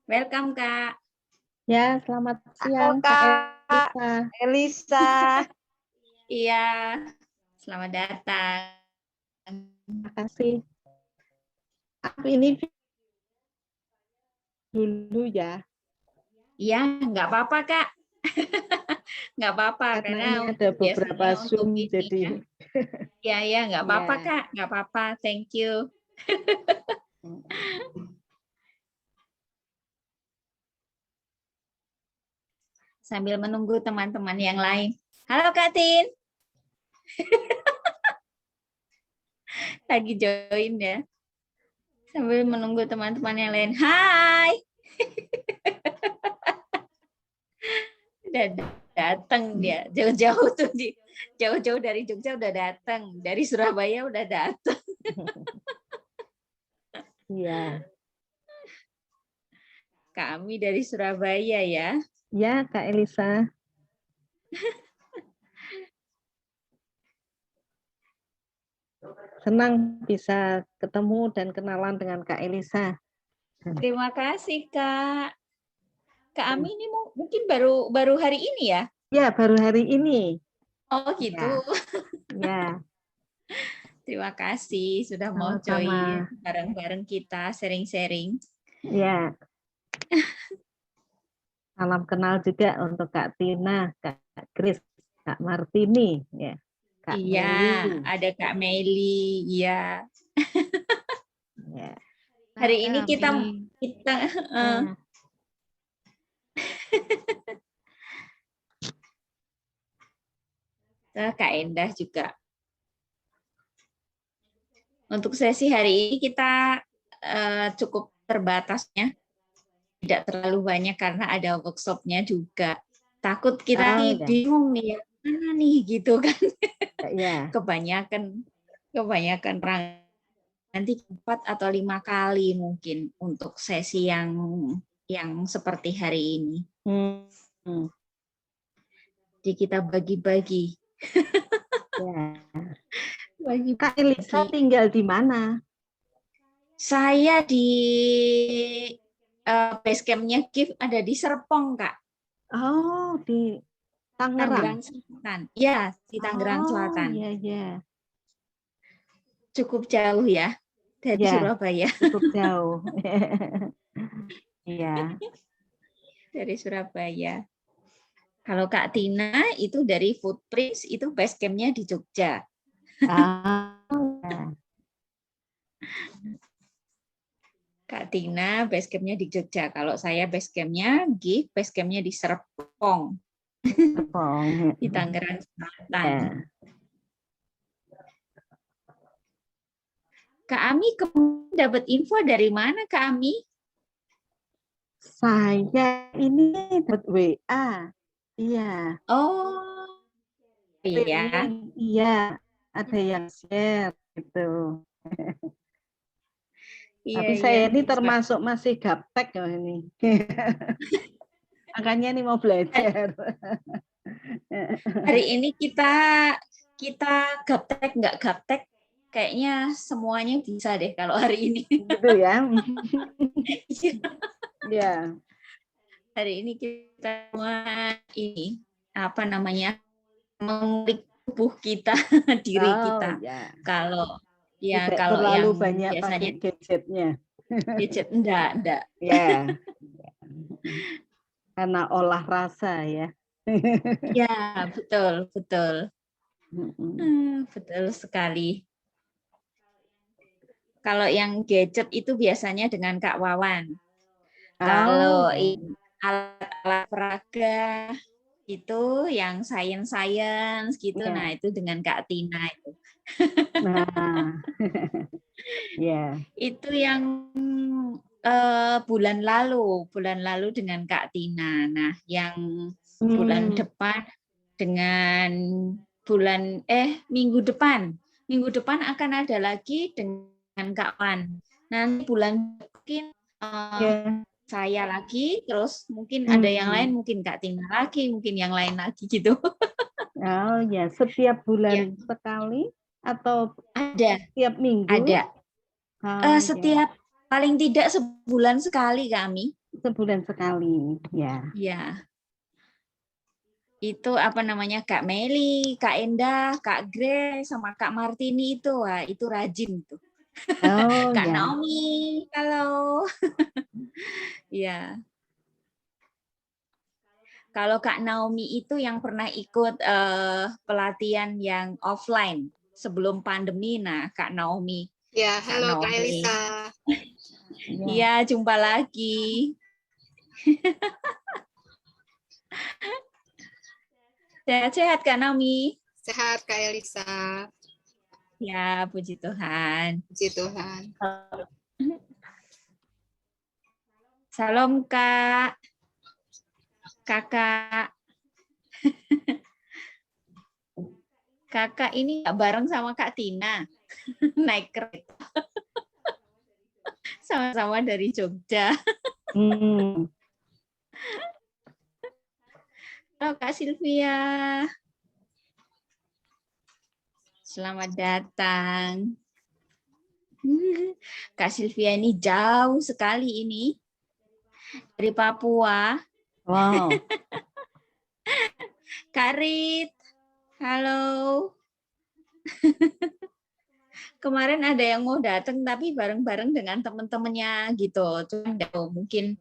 Welcome, Kak. Ya, selamat Halo siang Kak Kak Elisa. Elisa. Iya, selamat datang. Terima kasih. Aku ini dulu ya, Iya, nggak apa-apa, Kak. Nggak apa-apa, karena karena ini ada beberapa biasanya untuk Zoom, ini ya. jadi Ya, nggak apa-apa, ya. Kak. Nggak apa-apa, thank you. Sambil menunggu teman-teman yang lain. Halo, Kak Tin. Lagi join ya. Sambil menunggu teman-teman yang lain. Hai. Udah datang dia. Jauh-jauh tuh jauh-jauh dari Jogja udah datang. Dari Surabaya udah datang. Iya. Kami dari Surabaya ya. Ya, Kak Elisa. Senang bisa ketemu dan kenalan dengan Kak Elisa. Terima kasih, Kak. Kak Ami ini mungkin baru hari ini ya? Ya, baru hari ini. Oh, gitu. Ya. Terima kasih sudah mau Sama-sama. join bareng-bareng kita sharing-sharing. Ya. Salam kenal juga untuk Kak Tina, Kak Kris, Kak Martini, ya. Kak Iya, Meli. ada Kak Meli, iya. Ya. Hari ini kita Kak Endah juga. Untuk sesi hari ini kita cukup terbatasnya, tidak terlalu banyak karena ada workshopnya juga. Takut kita bingung nih, mana nih gitu kan? Ya. Kebanyakan orang nanti 4 atau 5 kali mungkin untuk sesi yang seperti hari ini. Jadi kita bagi-bagi. Ya. Kak Elisa tinggal di mana? Saya di base camp-nya GIF ada di Serpong, Kak. Oh, di Tangerang Selatan. Ya, di Tangerang Selatan. Iya, iya. Cukup jauh ya dari Surabaya. Cukup jauh. Iya. Dari Surabaya. Kalau Kak Tina itu dari Footprints, itu base camp-nya di Jogja. Kak Tina base camp-nya di Jogja. Kalau saya base camp-nya GIF, base camp-nya di Serpong. Di Tangerang Selatan. Kak Ami dapat info dari mana, Kak Ami? Saya ini dapat WA. Iya. Oh, iya. Iya, ada yang share gitu. Tapi saya ini termasuk masih gaptek loh ini. Makanya ini mau belajar. Hari ini kita gaptek nggak gaptek, kayaknya semuanya bisa deh kalau hari ini. Gitu ya. Ya. Hari ini kita semua ini apa namanya mengulik tubuh kita, diri kita. Kalau tidak kalau terlalu yang banyak biasanya pakai gadgetnya. Gadget enggak. Ya. Karena olah rasa ya. Ya, betul. Betul sekali. Kalau yang gadget itu biasanya dengan Kak Wawan. Kalau alat peraga itu yang science gitu, nah itu dengan Kak Tina itu. Nah, Itu yang bulan lalu dengan Kak Tina. Nah, yang bulan depan dengan minggu depan akan ada lagi dengan Kak Wan. Nanti bulan mungkin saya lagi, terus mungkin ada yang lain, mungkin Kak Tina lagi, mungkin yang lain lagi gitu. Oh ya, setiap bulan sekali atau ada setiap minggu? Ada. Oh, ya. Setiap paling tidak sebulan sekali kami. Sebulan sekali, ya. Ya, itu apa namanya Kak Meli, Kak Endah, Kak Grace, sama Kak Martini itu, wah itu rajin tuh. Oh, Kak ya. Naomi, halo. Ya, kalau Kak Naomi itu yang pernah ikut pelatihan yang offline sebelum pandemi, nah Kak Naomi. Ya, Kak halo Kak Naomi. Elisa. Iya, jumpa lagi. Sehat-sehat Kak Naomi. Sehat Kak Elisa. Ya, puji Tuhan. Puji Tuhan. Salam Kak. Kakak. Kakak ini nggak bareng sama Kak Tina. Naik kereta. Sama-sama dari Jogja. Halo Kak Sylvia. Selamat datang. Kak Sylvia ini jauh sekali ini. Dari Papua. Wow. Kak Rit. Halo. Kemarin ada yang mau datang tapi bareng-bareng dengan teman-temannya gitu. Cuman mungkin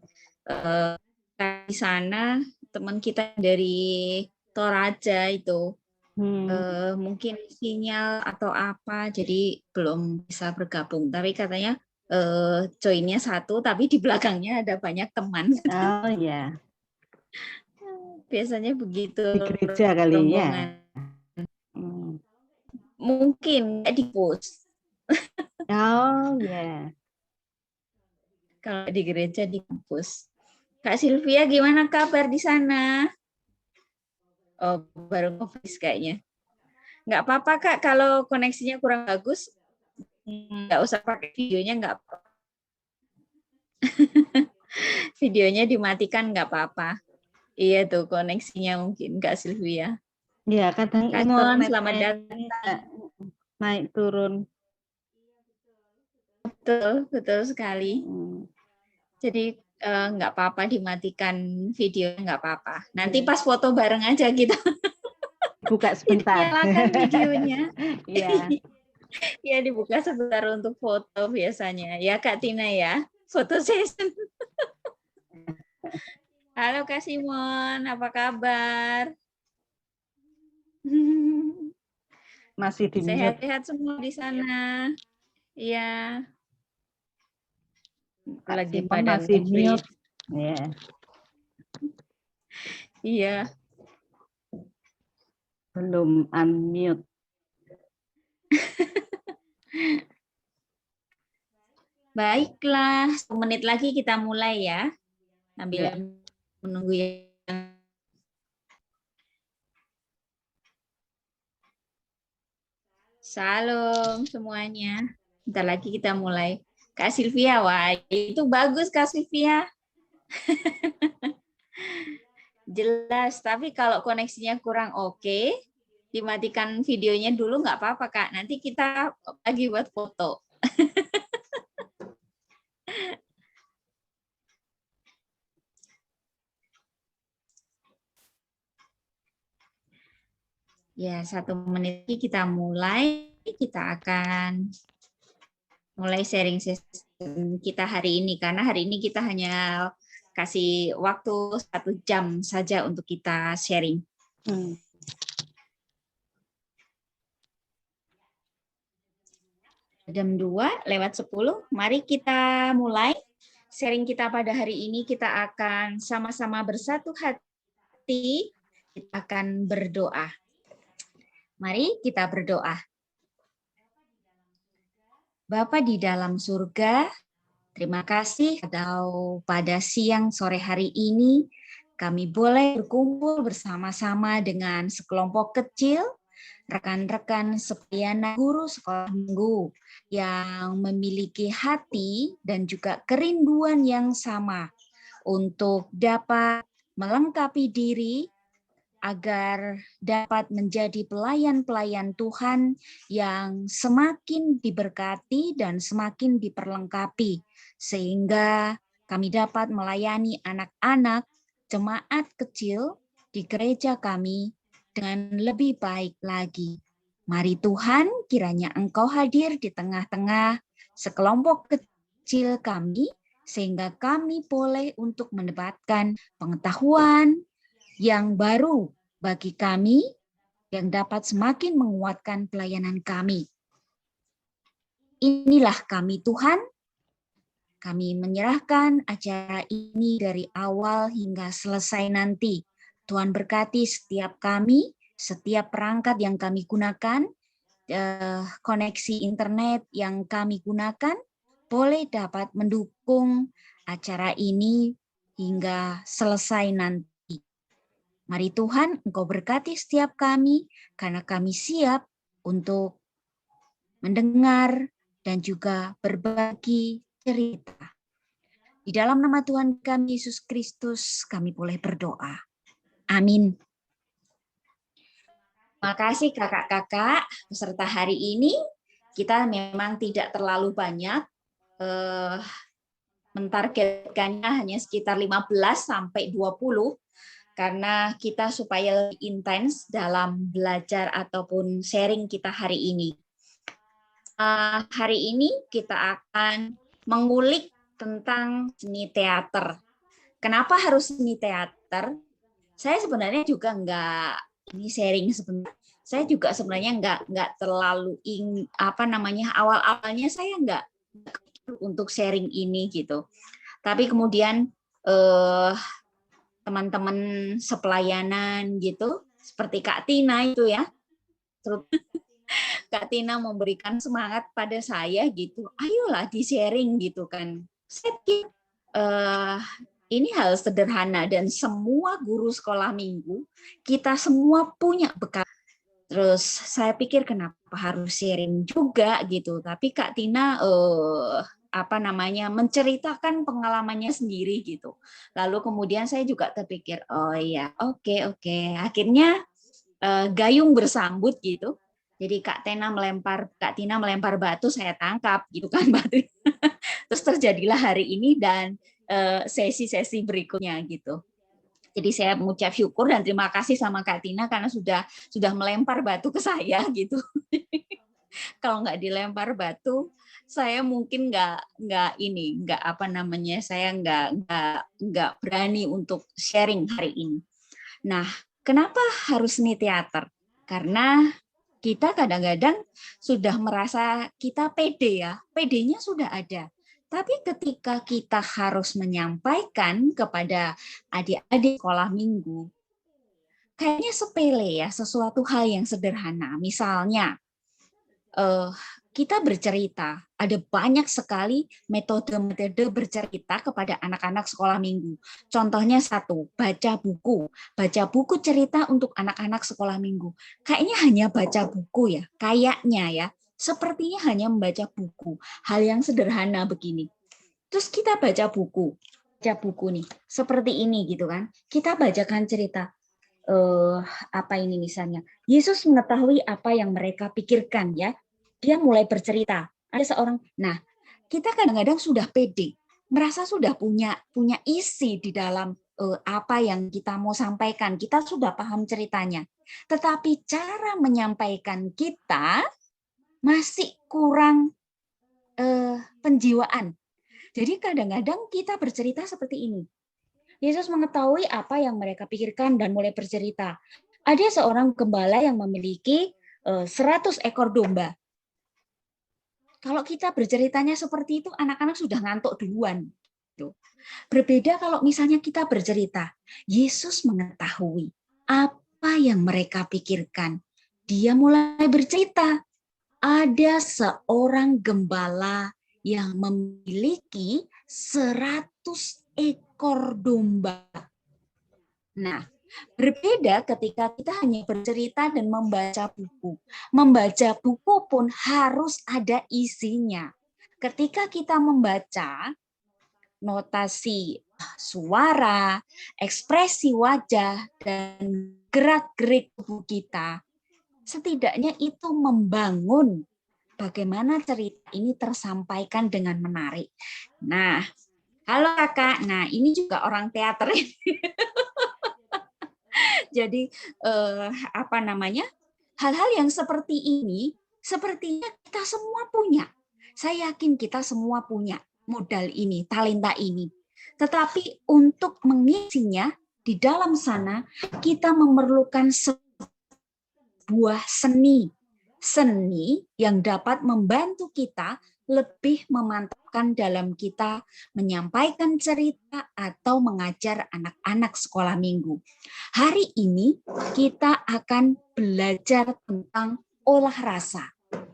di sana teman kita dari Toraja itu mungkin sinyal atau apa jadi belum bisa bergabung. Tapi katanya joinnya satu tapi di belakangnya ada banyak teman. Oh ya. Biasanya begitu. Di gereja kali rombongan. ya. Mungkin di pos. Oh ya. Kalau di gereja di kampus. Kak Sylvia gimana kabar di sana? Oh, baru office kayaknya. Nggak apa-apa Kak, kalau koneksinya kurang bagus, nggak usah pakai videonya, nggak apa-apa. Videonya dimatikan nggak apa-apa. Iya tuh koneksinya mungkin Kak Sylvia. Ya, kadang Kak Mon, selamat datang. Naik turun. Betul sekali. Jadi nggak apa-apa dimatikan video, nggak apa-apa. Nanti pas foto bareng aja kita. Buka sebentar. Nyalakan videonya. Iya. Ya dibuka sebentar untuk foto biasanya. Ya Kak Tina ya, foto session. Halo Kak Simon, apa kabar? Masih di mute. Sehat-sehat semua di sana. Iya. Lagi pada masih mute. Ya. Iya. Belum unmute. Baiklah, 1 menit lagi kita mulai ya. Sambil menunggu yang Salam semuanya. Bentar lagi kita mulai. Kak Sylvia, wah itu bagus Kak Sylvia. Jelas, tapi kalau koneksinya kurang oke, dimatikan videonya dulu nggak apa-apa Kak. Nanti kita lagi buat foto. Ya, 1 menit lagi kita mulai. Kita akan mulai sharing session kita hari ini. Karena hari ini kita hanya kasih waktu 1 jam saja untuk kita sharing. Jam 2:10, mari kita mulai. Sharing kita pada hari ini, kita akan sama-sama bersatu hati, kita akan berdoa. Mari kita berdoa. Bapa di dalam surga, terima kasih pada siang sore hari ini, kami boleh berkumpul bersama-sama dengan sekelompok kecil, rekan-rekan sepayana guru sekolah minggu yang memiliki hati dan juga kerinduan yang sama untuk dapat melengkapi diri agar dapat menjadi pelayan-pelayan Tuhan yang semakin diberkati dan semakin diperlengkapi, sehingga kami dapat melayani anak-anak jemaat kecil di gereja kami dengan lebih baik lagi. Mari Tuhan, kiranya Engkau hadir di tengah-tengah sekelompok kecil kami, sehingga kami boleh untuk mendapatkan pengetahuan yang baru bagi kami, yang dapat semakin menguatkan pelayanan kami. Inilah kami Tuhan, kami menyerahkan acara ini dari awal hingga selesai nanti. Tuhan berkati setiap kami, setiap perangkat yang kami gunakan, koneksi internet yang kami gunakan, boleh dapat mendukung acara ini hingga selesai nanti. Mari Tuhan, Engkau berkati setiap kami, karena kami siap untuk mendengar dan juga berbagi cerita. Di dalam nama Tuhan kami Yesus Kristus, kami boleh berdoa. Amin. Terima kasih kakak-kakak peserta hari ini. Kita memang tidak terlalu banyak, mentargetkannya hanya sekitar 15 sampai 20, karena kita supaya lebih intens dalam belajar ataupun sharing kita hari ini. Hari ini kita akan mengulik tentang seni teater. Kenapa harus seni teater? Saya sebenarnya juga ini sharing sebenarnya. Saya juga sebenarnya nggak terlalu awal-awalnya saya nggak untuk sharing ini gitu. Tapi kemudian teman-teman sepelayanan gitu, seperti Kak Tina itu ya, terus Kak Tina memberikan semangat pada saya gitu, ayolah di-sharing gitu kan. Saya pikir ini hal sederhana dan semua guru sekolah minggu, kita semua punya bekal. Terus saya pikir kenapa harus sharing juga gitu, tapi Kak Tina menceritakan pengalamannya sendiri gitu. Lalu kemudian saya juga terpikir, oh iya, oke. Akhirnya gayung bersambut gitu. Jadi Kak Tina melempar batu, saya tangkap gitu kan batu. Terus terjadilah hari ini dan sesi-sesi berikutnya gitu. Jadi saya mengucap syukur dan terima kasih sama Kak Tina karena sudah melempar batu ke saya gitu. Kalau nggak dilempar batu, saya mungkin saya nggak berani untuk sharing hari ini. Nah, kenapa harus seni teater? Karena kita kadang-kadang sudah merasa kita pede ya, pedenya sudah ada. Tapi ketika kita harus menyampaikan kepada adik-adik sekolah minggu, kayaknya sepele ya, sesuatu hal yang sederhana. Misalnya, kita bercerita, ada banyak sekali metode-metode bercerita kepada anak-anak sekolah minggu. Contohnya satu, baca buku. Baca buku cerita untuk anak-anak sekolah minggu. Kayaknya hanya baca buku ya, kayaknya ya. Sepertinya hanya membaca buku. Hal yang sederhana begini. Terus kita baca buku nih, seperti ini gitu kan. Kita bacakan cerita. Misalnya, Yesus mengetahui apa yang mereka pikirkan ya. Dia mulai bercerita. Ada seorang, nah kita kadang-kadang sudah pede, merasa sudah punya isi di dalam apa yang kita mau sampaikan. Kita sudah paham ceritanya. Tetapi cara menyampaikan kita masih kurang penjiwaan. Jadi kadang-kadang kita bercerita seperti ini. Yesus mengetahui apa yang mereka pikirkan dan mulai bercerita. Ada seorang gembala yang memiliki 100 ekor domba. Kalau kita berceritanya seperti itu, anak-anak sudah ngantuk duluan. Berbeda kalau misalnya kita bercerita, Yesus mengetahui apa yang mereka pikirkan. Dia mulai bercerita. Ada seorang gembala yang memiliki 100 ekor domba. Nah, berbeda ketika kita hanya bercerita dan membaca buku. Membaca buku pun harus ada isinya. Ketika kita membaca, notasi suara, ekspresi wajah, dan gerak-gerik tubuh kita, setidaknya itu membangun bagaimana cerita ini tersampaikan dengan menarik. Nah, halo kakak, nah ini juga orang teater. Jadi apa namanya, hal-hal yang seperti ini sepertinya kita semua punya. Saya yakin kita semua punya modal ini, talenta ini. Tetapi untuk mengisinya di dalam sana kita memerlukan sebuah seni yang dapat membantu kita lebih memantapkan dalam kita menyampaikan cerita atau mengajar anak-anak sekolah minggu. Hari ini kita akan belajar tentang olah rasa.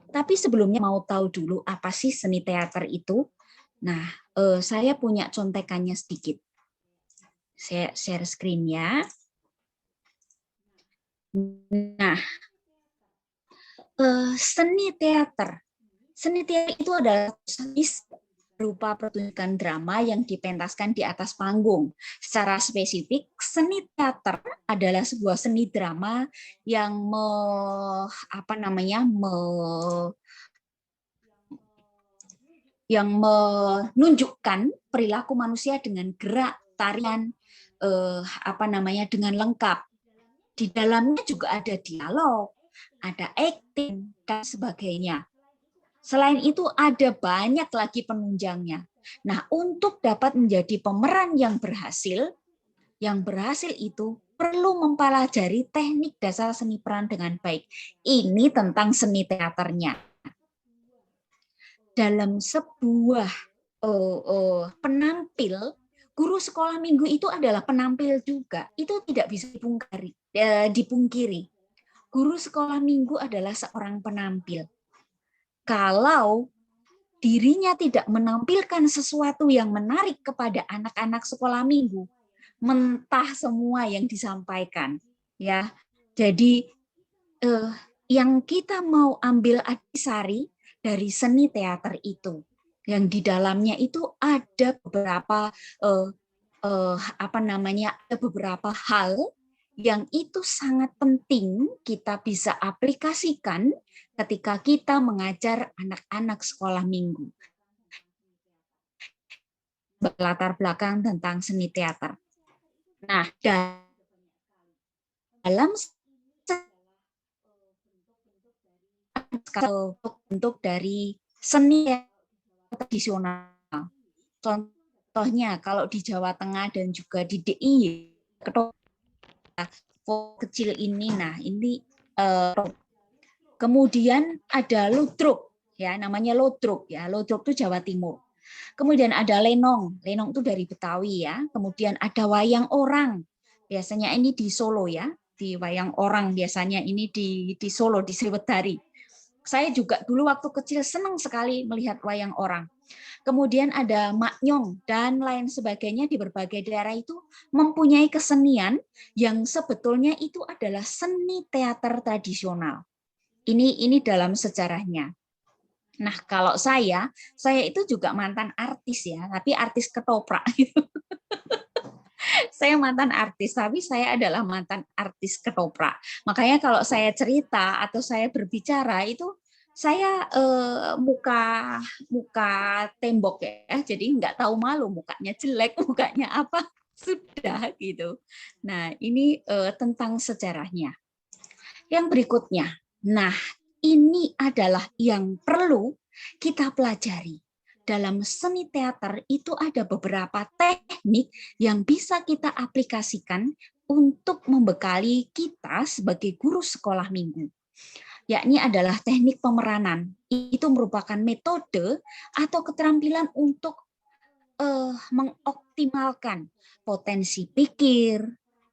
Tapi sebelumnya mau tahu dulu apa sih seni teater itu? Nah, saya punya contekannya sedikit. Saya share screen ya. Nah, seni teater. Seni teater itu adalah seni berupa pertunjukan drama yang dipentaskan di atas panggung. Secara spesifik, seni teater adalah sebuah seni drama yang menunjukkan perilaku manusia dengan gerak, tarian, dengan lengkap. Di dalamnya juga ada dialog, ada acting dan sebagainya. Selain itu ada banyak lagi penunjangnya. Nah, untuk dapat menjadi pemeran yang berhasil itu perlu mempelajari teknik dasar seni peran dengan baik. Ini tentang seni teaternya. Dalam sebuah penampil, guru sekolah minggu itu adalah penampil juga. Itu tidak bisa dipungkiri. Guru sekolah minggu adalah seorang penampil. Kalau dirinya tidak menampilkan sesuatu yang menarik kepada anak-anak sekolah minggu, mentah semua yang disampaikan, ya. Jadi yang kita mau ambil artisari dari seni teater itu, yang di dalamnya itu ada beberapa ada beberapa hal yang itu sangat penting kita bisa aplikasikan ketika kita mengajar anak-anak sekolah minggu. Berlatar belakang tentang seni teater. Nah, dalam bentuk dari seni tradisional. Contohnya kalau di Jawa Tengah dan juga di DIY, kecil ini, nah ini kemudian ada ludruk, ya namanya ludruk, ya ludruk itu Jawa Timur. Kemudian ada lenong, lenong itu dari Betawi ya. Kemudian ada wayang orang, biasanya ini di Solo ya, di wayang orang biasanya ini di Solo di Sriwedari. Saya juga dulu waktu kecil senang sekali melihat wayang orang. Kemudian ada maknyong dan lain sebagainya di berbagai daerah itu mempunyai kesenian yang sebetulnya itu adalah seni teater tradisional. Ini dalam sejarahnya. Nah, kalau saya itu juga mantan artis ya, tapi artis ketoprak. Saya mantan artis, tapi saya adalah mantan artis ketoprak. Makanya kalau saya cerita atau saya berbicara itu saya muka tembok ya, jadi nggak tahu malu, mukanya jelek, mukanya apa sudah gitu. Nah, ini tentang sejarahnya. Yang berikutnya, nah ini adalah yang perlu kita pelajari. Dalam seni teater itu ada beberapa teknik yang bisa kita aplikasikan untuk membekali kita sebagai guru sekolah minggu. Yakni adalah teknik pemeranan. Itu merupakan metode atau keterampilan untuk mengoptimalkan potensi pikir,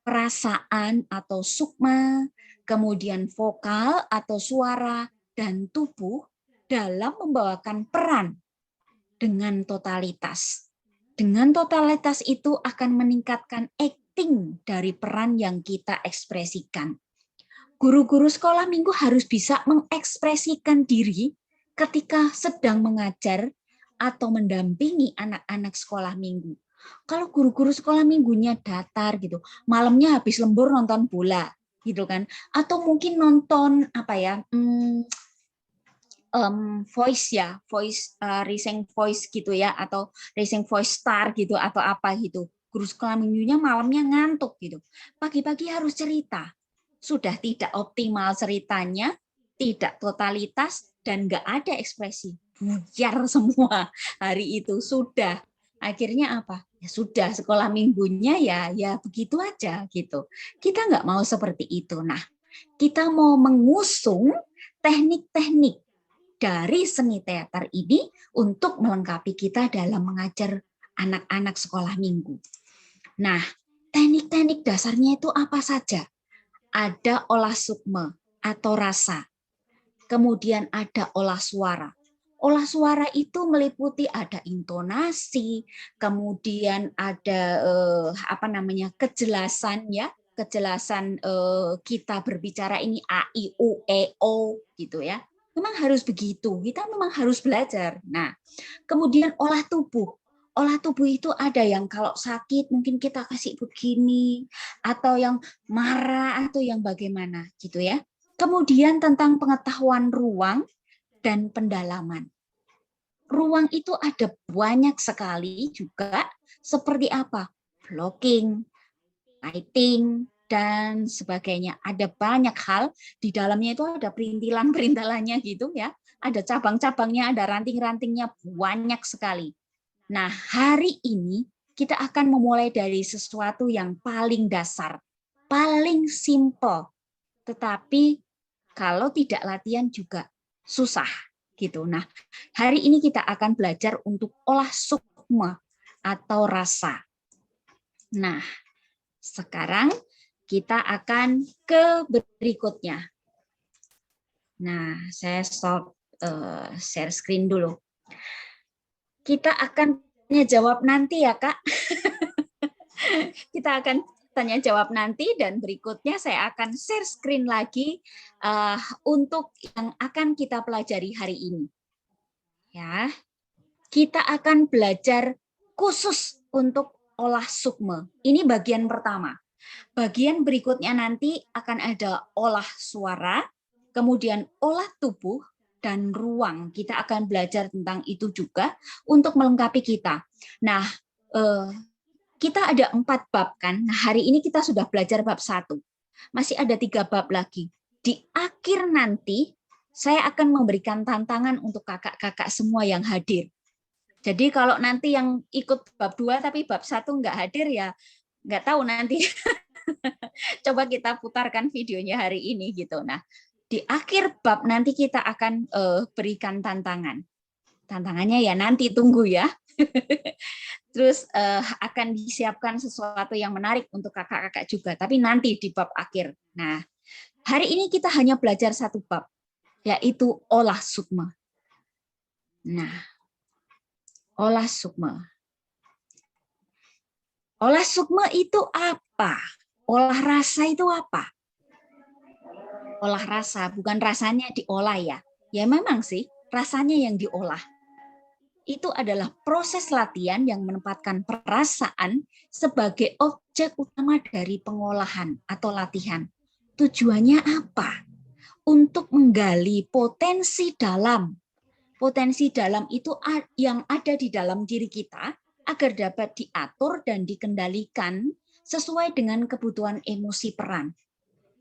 perasaan atau sukma, kemudian vokal atau suara, dan tubuh dalam membawakan peran dengan totalitas. Dengan totalitas itu akan meningkatkan acting dari peran yang kita ekspresikan. Guru-guru sekolah minggu harus bisa mengekspresikan diri ketika sedang mengajar atau mendampingi anak-anak sekolah minggu. Kalau guru-guru sekolah minggunya datar gitu, malamnya habis lembur nonton bola. gitu kan? Atau mungkin nonton apa ya? Voice ya, Rising Voice gitu ya, atau Rising Voice Star gitu, atau apa gitu. Guru sekolah minggunya malamnya ngantuk gitu. Pagi-pagi harus cerita. Sudah tidak optimal ceritanya, tidak totalitas, dan nggak ada ekspresi. Buyar semua hari itu sudah. Akhirnya apa? Ya sudah, sekolah minggunya ya begitu aja gitu. Kita nggak mau seperti itu. Nah, kita mau mengusung teknik-teknik dari seni teater ini untuk melengkapi kita dalam mengajar anak-anak sekolah minggu. Nah, teknik-teknik dasarnya itu apa saja? Ada olah sukma atau rasa, kemudian ada olah suara. Olah suara itu meliputi ada intonasi, kemudian ada kejelasan ya, kejelasan kita berbicara ini a i u e o gitu ya. Memang harus begitu, kita memang harus belajar. Nah, kemudian olah tubuh. Olah tubuh itu ada yang kalau sakit mungkin kita kasih begini, atau yang marah, atau yang bagaimana gitu ya. Kemudian tentang pengetahuan ruang dan pendalaman. Ruang itu ada banyak sekali juga, seperti apa? Blocking, lighting, dan sebagainya. Ada banyak hal, di dalamnya itu ada perintilan-perintilannya gitu ya. Ada cabang-cabangnya, ada ranting-rantingnya, banyak sekali. Nah, hari ini kita akan memulai dari sesuatu yang paling dasar, paling simple. Tetapi kalau tidak latihan juga susah gitu. Nah, hari ini kita akan belajar untuk olah sukma atau rasa. Nah, sekarang kita akan ke berikutnya. Nah, saya share screen dulu. Kita akan tanya jawab nanti ya, Kak. Kita akan tanya jawab nanti, dan berikutnya saya akan share screen lagi untuk yang akan kita pelajari hari ini. Ya, kita akan belajar khusus untuk olah sukma. Ini bagian pertama. Bagian berikutnya nanti akan ada olah suara, kemudian olah tubuh, dan ruang. Kita akan belajar tentang itu juga untuk melengkapi kita. Nah, kita ada 4 bab kan. Nah, hari ini kita sudah belajar bab 1. Masih ada 3 bab lagi. Di akhir nanti, saya akan memberikan tantangan untuk kakak-kakak semua yang hadir. Jadi kalau nanti yang ikut bab 2 tapi bab 1 nggak hadir, ya nggak tahu nanti. Coba kita putarkan videonya hari ini gitu. Nah, di akhir bab nanti kita akan berikan tantangan. Tantangannya ya nanti tunggu ya. Terus akan disiapkan sesuatu yang menarik untuk kakak-kakak juga, tapi nanti di bab akhir. Nah, hari ini kita hanya belajar 1 bab, yaitu olah sukma. Nah, olah sukma. Olah sukma itu apa? Olah rasa itu apa? Olah rasa, bukan rasanya diolah ya. Ya memang sih, rasanya yang diolah. Itu adalah proses latihan yang menempatkan perasaan sebagai objek utama dari pengolahan atau latihan. Tujuannya apa? Untuk menggali potensi dalam. Potensi dalam itu yang ada di dalam diri kita agar dapat diatur dan dikendalikan sesuai dengan kebutuhan emosi peran.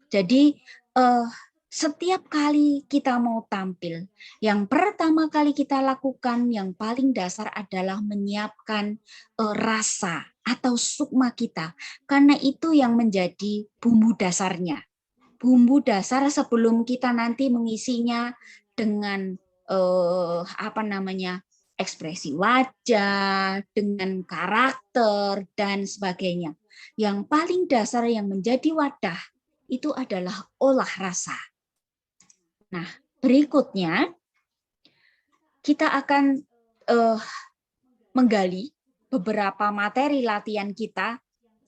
Jadi setiap kali kita mau tampil, yang pertama kali kita lakukan yang paling dasar adalah menyiapkan rasa atau sukma kita, karena itu yang menjadi bumbu dasarnya. Bumbu dasar sebelum kita nanti mengisinya dengan ekspresi wajah, dengan karakter dan sebagainya. Yang paling dasar yang menjadi wadah itu adalah olah rasa. Nah, berikutnya kita akan menggali beberapa materi latihan kita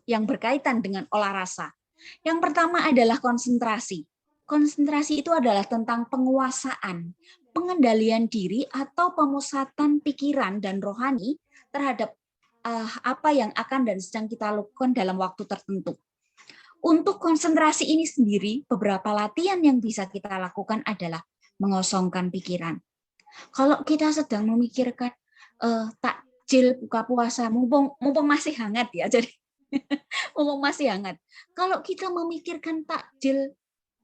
yang berkaitan dengan olah rasa. Yang pertama adalah konsentrasi. Konsentrasi itu adalah tentang penguasaan, pengendalian diri atau pemusatan pikiran dan rohani terhadap apa yang akan dan sedang kita lakukan dalam waktu tertentu. Untuk konsentrasi ini sendiri, beberapa latihan yang bisa kita lakukan adalah mengosongkan pikiran. Kalau kita sedang memikirkan takjil buka puasa, mumpung masih hangat ya, jadi mumpung masih hangat. Kalau kita memikirkan takjil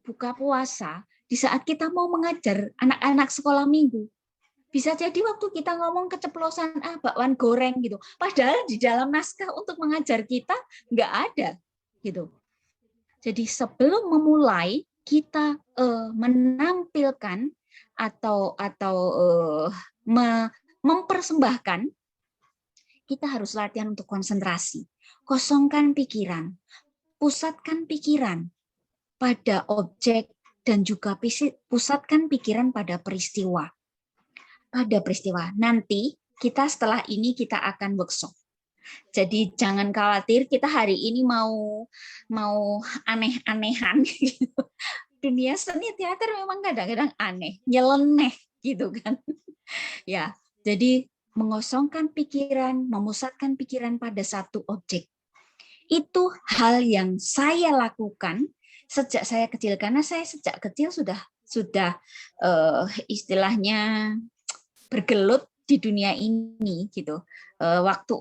buka puasa di saat kita mau mengajar anak-anak sekolah minggu, bisa jadi waktu kita ngomong keceplosan bakwan goreng gitu. Padahal di dalam naskah untuk mengajar kita nggak ada gitu. Jadi sebelum memulai kita menampilkan atau mempersembahkan, kita harus latihan untuk konsentrasi. Kosongkan pikiran, pusatkan pikiran pada objek dan juga pusatkan pikiran pada peristiwa. Nanti kita setelah ini kita akan workshop. Jadi jangan khawatir, kita hari ini mau aneh-anehan gitu. Dunia seni teater memang kadang-kadang aneh, nyeleneh gitu kan. Ya, jadi mengosongkan pikiran, memusatkan pikiran pada satu objek. Itu hal yang saya lakukan sejak saya kecil, karena saya sejak kecil sudah istilahnya bergelut di dunia ini gitu. Waktu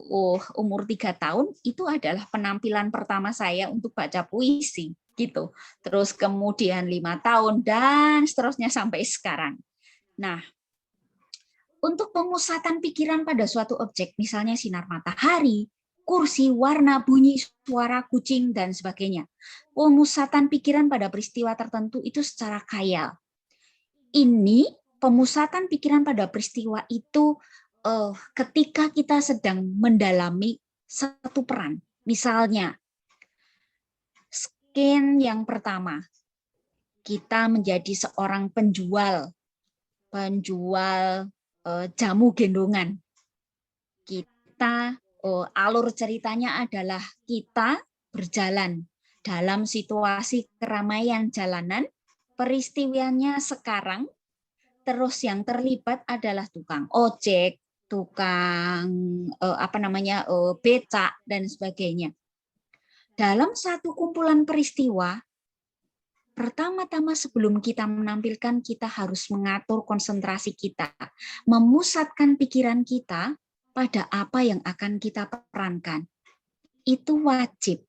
umur 3 tahun itu adalah penampilan pertama saya untuk baca puisi gitu. Terus kemudian 5 tahun dan seterusnya sampai sekarang. Nah, untuk pemusatan pikiran pada suatu objek, misalnya sinar matahari, kursi, warna, bunyi, suara kucing, dan sebagainya. Pemusatan pikiran pada peristiwa tertentu itu secara khayal. Ini pemusatan pikiran pada peristiwa itu ketika kita sedang mendalami satu peran. Misalnya, scene yang pertama, kita menjadi seorang penjual jamu gendongan. Kita alur ceritanya adalah kita berjalan dalam situasi keramaian jalanan, peristiwanya sekarang, terus yang terlibat adalah tukang ojek, tukang becak dan sebagainya. Dalam satu kumpulan peristiwa, pertama-tama sebelum kita menampilkan, kita harus mengatur konsentrasi kita, memusatkan pikiran kita pada apa yang akan kita perankan. Itu wajib.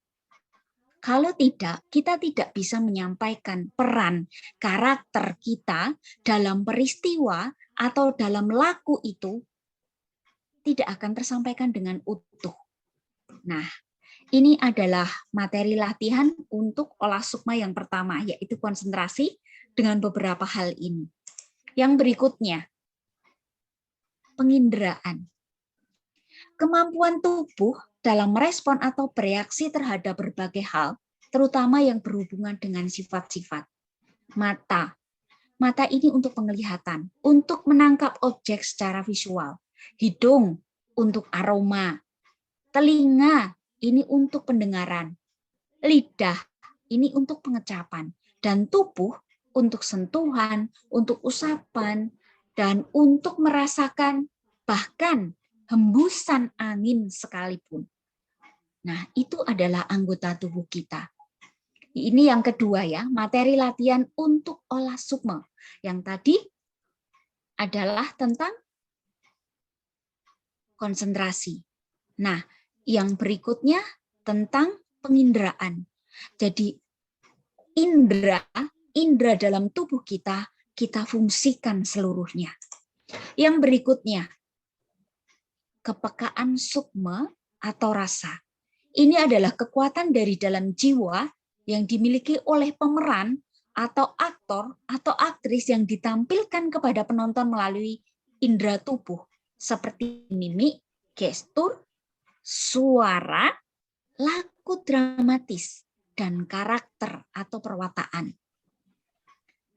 Kalau tidak, kita tidak bisa menyampaikan peran karakter kita dalam peristiwa atau dalam laku itu, tidak akan tersampaikan dengan utuh. Nah, ini adalah materi latihan untuk olah sukma yang pertama, yaitu konsentrasi dengan beberapa hal ini. Yang berikutnya, penginderaan. Kemampuan tubuh dalam merespon atau bereaksi terhadap berbagai hal, terutama yang berhubungan dengan sifat-sifat. Mata. Mata ini untuk penglihatan, untuk menangkap objek secara visual. Hidung untuk aroma. Telinga ini untuk pendengaran. Lidah ini untuk pengecapan. Dan tubuh untuk sentuhan, untuk usapan, dan untuk merasakan bahkan hembusan angin sekalipun. Nah, itu adalah anggota tubuh kita. Ini yang kedua ya, materi latihan untuk olah sukma. Yang tadi adalah tentang konsentrasi. Nah, yang berikutnya tentang penginderaan. Jadi indera dalam tubuh kita fungsikan seluruhnya. Yang berikutnya, kepekaan sukma atau rasa. Ini adalah kekuatan dari dalam jiwa yang dimiliki oleh pemeran atau aktor atau aktris yang ditampilkan kepada penonton melalui indera tubuh seperti mimik, gestur, suara, laku dramatis, dan karakter atau perwataan.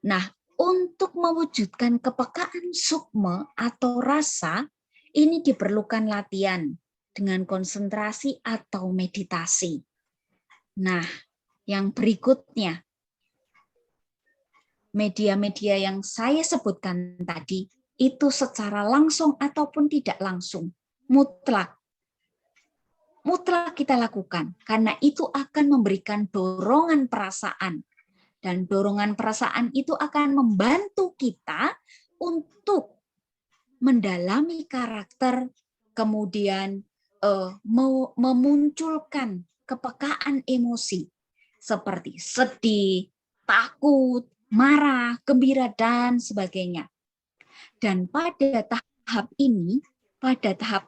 Nah, untuk mewujudkan kepekaan sukma atau rasa, ini diperlukan latihan dengan konsentrasi atau meditasi. Nah, yang berikutnya, media-media yang saya sebutkan tadi, itu secara langsung ataupun tidak langsung, mutlak mutlak kita lakukan, karena itu akan memberikan dorongan perasaan. Dan dorongan perasaan itu akan membantu kita untuk mendalami karakter, kemudian memunculkan kepekaan emosi seperti sedih, takut, marah, gembira, dan sebagainya. Dan pada tahap ini, pada tahap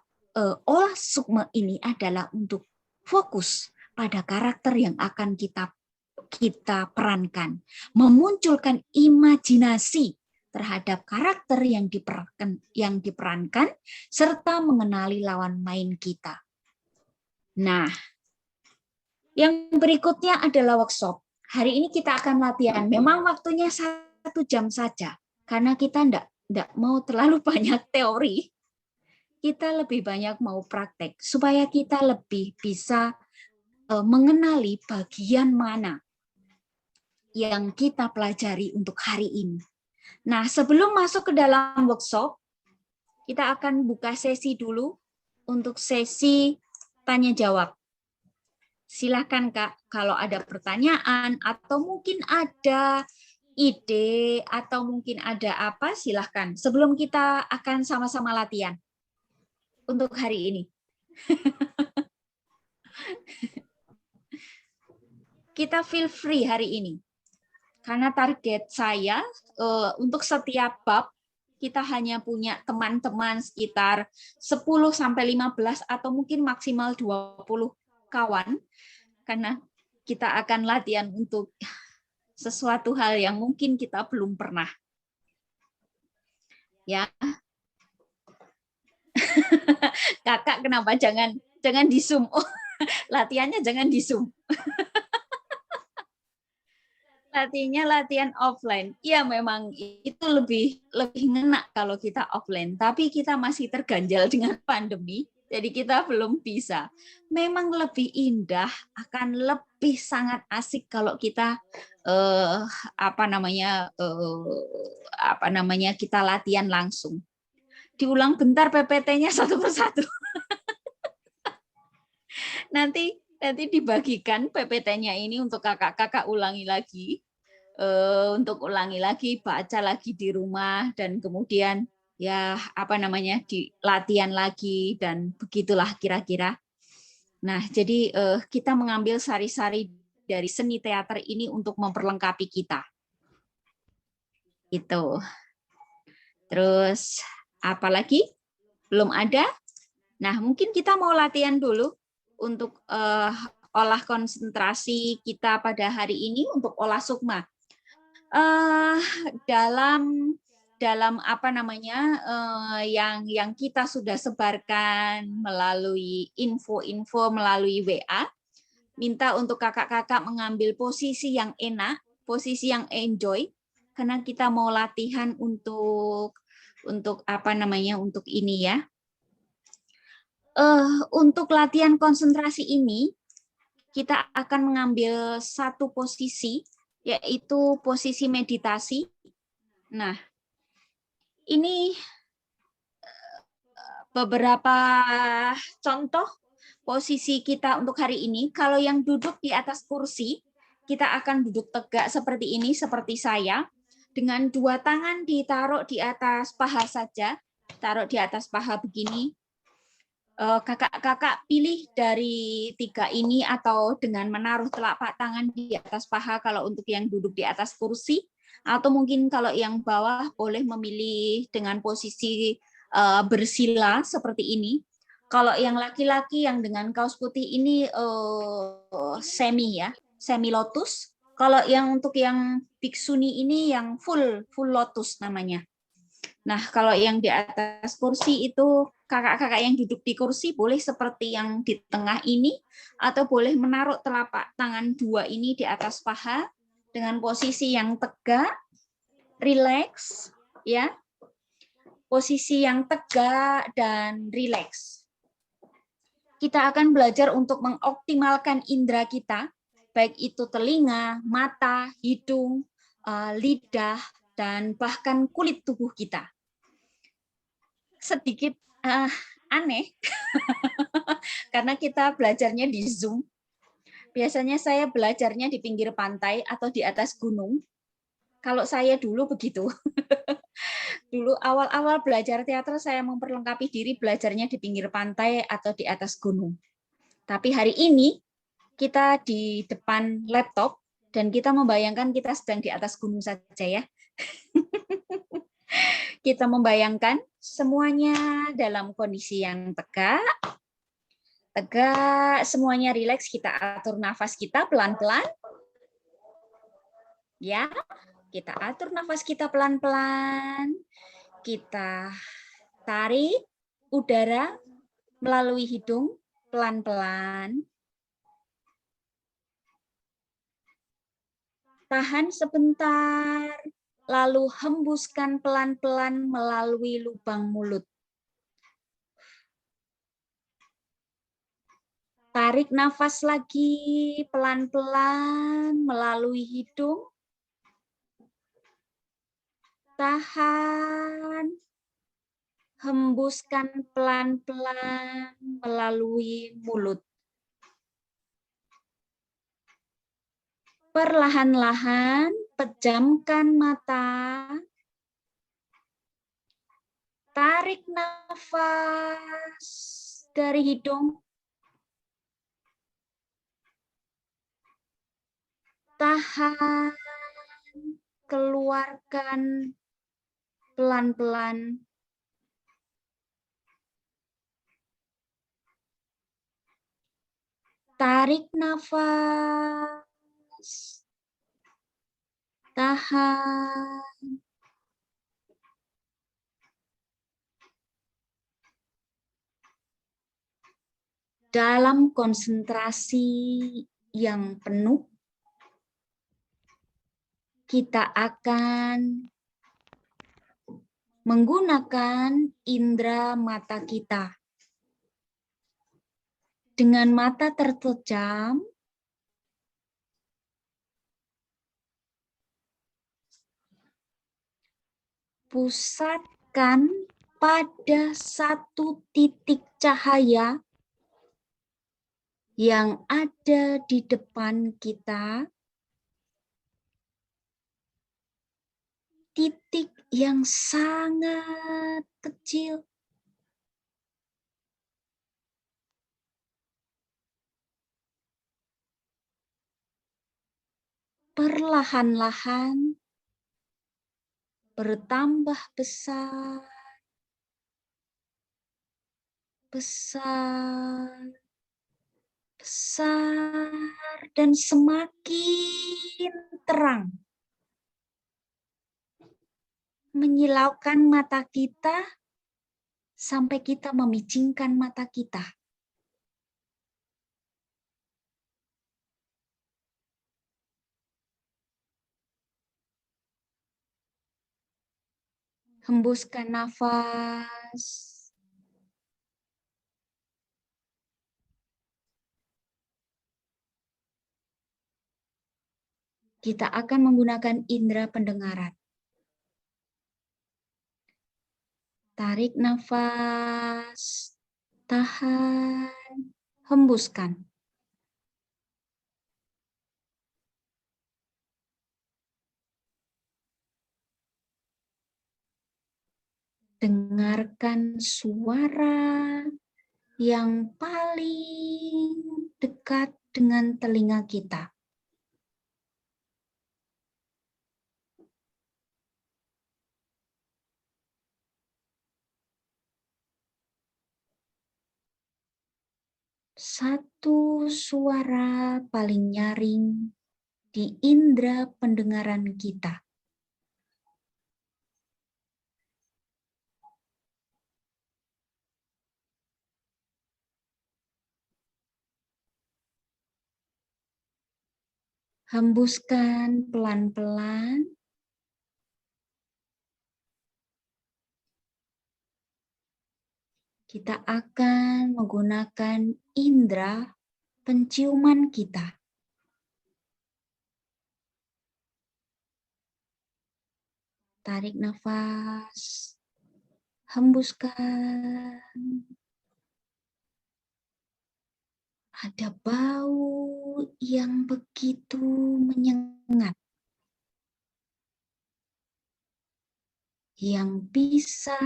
olah sukma ini adalah untuk fokus pada karakter yang akan kita perankan, memunculkan imajinasi terhadap karakter yang diperankan, serta mengenali lawan main kita. Nah, yang berikutnya adalah workshop. Hari ini kita akan latihan. Memang waktunya 1 jam saja, karena kita enggak mau terlalu banyak teori. Kita lebih banyak mau praktek, supaya kita lebih bisa mengenali bagian mana yang kita pelajari untuk hari ini. Nah, sebelum masuk ke dalam workshop, kita akan buka sesi dulu untuk sesi tanya-jawab. Silakan Kak, kalau ada pertanyaan atau mungkin ada ide atau mungkin ada apa, silakan. Sebelum kita akan sama-sama latihan untuk hari ini. Kita feel free hari ini. Karena target saya untuk setiap bab kita hanya punya teman-teman sekitar 10-15 atau mungkin maksimal 20 kawan, karena kita akan latihan untuk sesuatu hal yang mungkin kita belum pernah. Ya. Kakak kenapa jangan di Zoom? Oh, latihannya jangan di Zoom. Latihan offline. Ya memang itu lebih ngena kalau kita offline, tapi kita masih terganjal dengan pandemi, jadi kita belum bisa. Memang lebih indah, akan lebih sangat asik kalau kita kita latihan langsung. Diulang bentar PPT-nya satu persatu. Nanti dibagikan PPT-nya ini untuk kakak-kakak ulangi lagi, baca lagi di rumah, dan kemudian di latihan lagi, dan begitulah kira-kira. Nah, jadi kita mengambil sari-sari dari seni teater ini untuk memperlengkapi kita. Itu. Terus apa lagi? Belum ada? Nah, mungkin kita mau latihan dulu untuk olah konsentrasi kita pada hari ini untuk olah sukma. Dalam yang kita sudah sebarkan melalui info-info melalui WA, minta untuk kakak-kakak mengambil posisi yang enak, posisi yang enjoy, karena kita mau latihan untuk ini ya. Untuk latihan konsentrasi ini, kita akan mengambil satu posisi, yaitu posisi meditasi. Nah, ini beberapa contoh posisi kita untuk hari ini. Kalau yang duduk di atas kursi, kita akan duduk tegak seperti ini, seperti saya, dengan 2 tangan ditaruh di atas paha saja, taruh di atas paha begini. Kakak-kakak pilih dari 3 ini, atau dengan menaruh telapak tangan di atas paha kalau untuk yang duduk di atas kursi, atau mungkin kalau yang bawah boleh memilih dengan posisi bersila seperti ini. Kalau yang laki-laki yang dengan kaos putih ini semi lotus. Kalau yang untuk yang biksuni ini yang full lotus namanya. Nah, kalau yang di atas kursi itu kakak-kakak yang duduk di kursi boleh seperti yang di tengah ini, atau boleh menaruh telapak tangan 2 ini di atas paha dengan posisi yang tegak, rileks, ya. Posisi yang tegak dan rileks. Kita akan belajar untuk mengoptimalkan indera kita, baik itu telinga, mata, hidung, lidah, dan bahkan kulit tubuh kita. Sedikit aneh karena kita belajarnya di Zoom. Biasanya saya belajarnya di pinggir pantai atau di atas gunung. Kalau saya dulu begitu. Dulu awal-awal belajar teater saya memperlengkapi diri belajarnya di pinggir pantai atau di atas gunung. Tapi hari ini kita di depan laptop dan kita membayangkan kita sedang di atas gunung saja ya. Kita membayangkan semuanya dalam kondisi yang tegak, semuanya rileks, kita atur nafas kita pelan-pelan. Ya, kita atur nafas kita pelan-pelan. Kita tarik udara melalui hidung pelan-pelan. Tahan sebentar, lalu hembuskan pelan-pelan melalui lubang mulut. Tarik nafas lagi pelan-pelan melalui hidung. Tahan. Hembuskan pelan-pelan melalui mulut. Perlahan-lahan pejamkan mata. Tarik nafas dari hidung. Tahan, keluarkan pelan-pelan. Tarik nafas. Tahan. Dalam konsentrasi yang penuh, kita akan menggunakan indera mata kita. Dengan mata terpejam, pusatkan pada satu titik cahaya yang ada di depan kita. Titik yang sangat kecil. Perlahan-lahan bertambah besar, besar, besar, dan semakin terang. Menyilaukan mata kita sampai kita memicingkan mata kita. Hembuskan nafas. Kita akan menggunakan indera pendengaran. Tarik nafas, tahan, hembuskan. Dengarkan suara yang paling dekat dengan telinga kita. Satu suara paling nyaring di indera pendengaran kita. Hembuskan pelan-pelan. Kita akan menggunakan indera penciuman kita. Tarik nafas, hembuskan. ada bau yang begitu menyengat yang bisa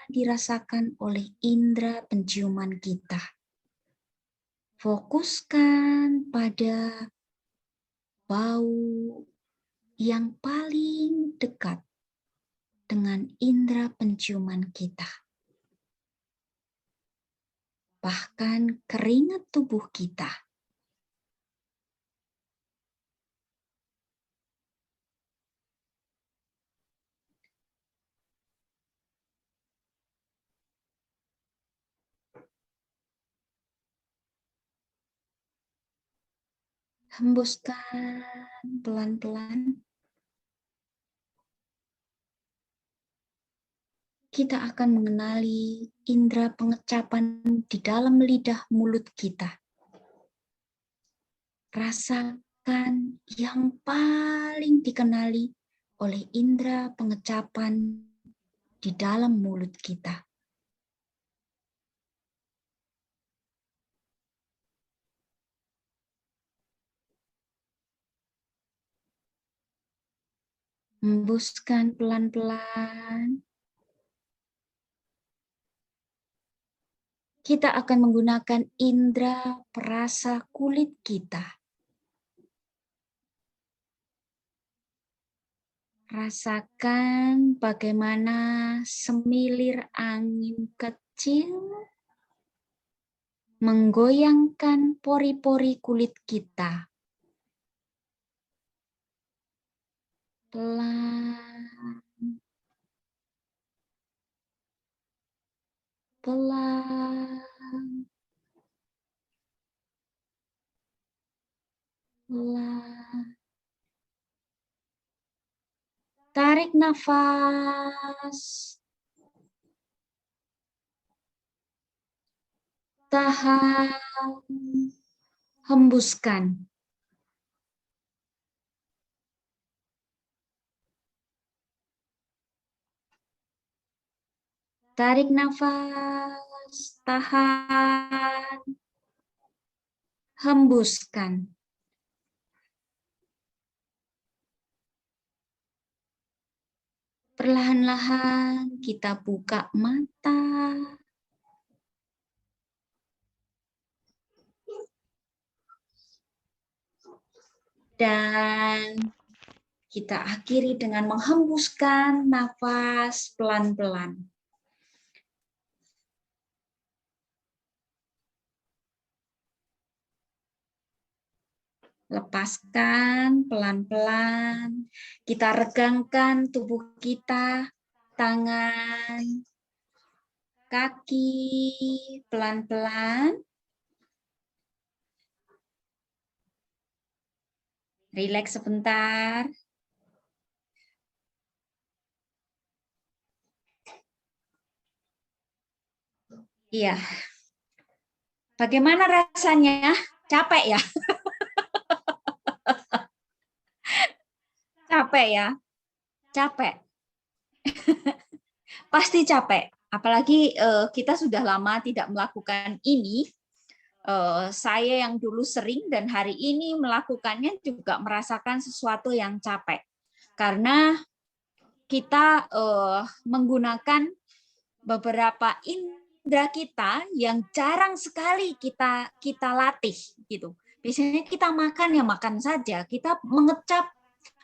dirasakan oleh indera penciuman kita. Fokuskan pada bau yang paling dekat dengan indera penciuman kita. Bahkan keringat tubuh kita. Hembuskan pelan-pelan. Kita akan mengenali indera pengecapan di dalam lidah mulut kita. Rasakan yang paling dikenali oleh indera pengecapan di dalam mulut kita. Hembuskan pelan-pelan. Kita akan menggunakan indera perasa kulit kita. Rasakan bagaimana semilir angin kecil menggoyangkan pori-pori kulit kita. Pelan, pelan, pelan. Tarik nafas. Tahan. Hembuskan. Tarik nafas. Tahan. Hembuskan. Perlahan-lahan kita buka mata. Dan kita akhiri dengan menghembuskan nafas pelan-pelan. Lepaskan pelan-pelan. Kita regangkan tubuh kita, tangan, kaki, pelan-pelan. Rileks sebentar. Iya. Bagaimana rasanya? Capek ya? Capek ya? Capek. Pasti capek. Apalagi kita sudah lama tidak melakukan ini. Saya yang dulu sering dan hari ini melakukannya juga merasakan sesuatu yang capek. Karena kita menggunakan beberapa indera kita yang jarang sekali kita latih gitu. Biasanya kita makan ya makan saja, kita mengecap,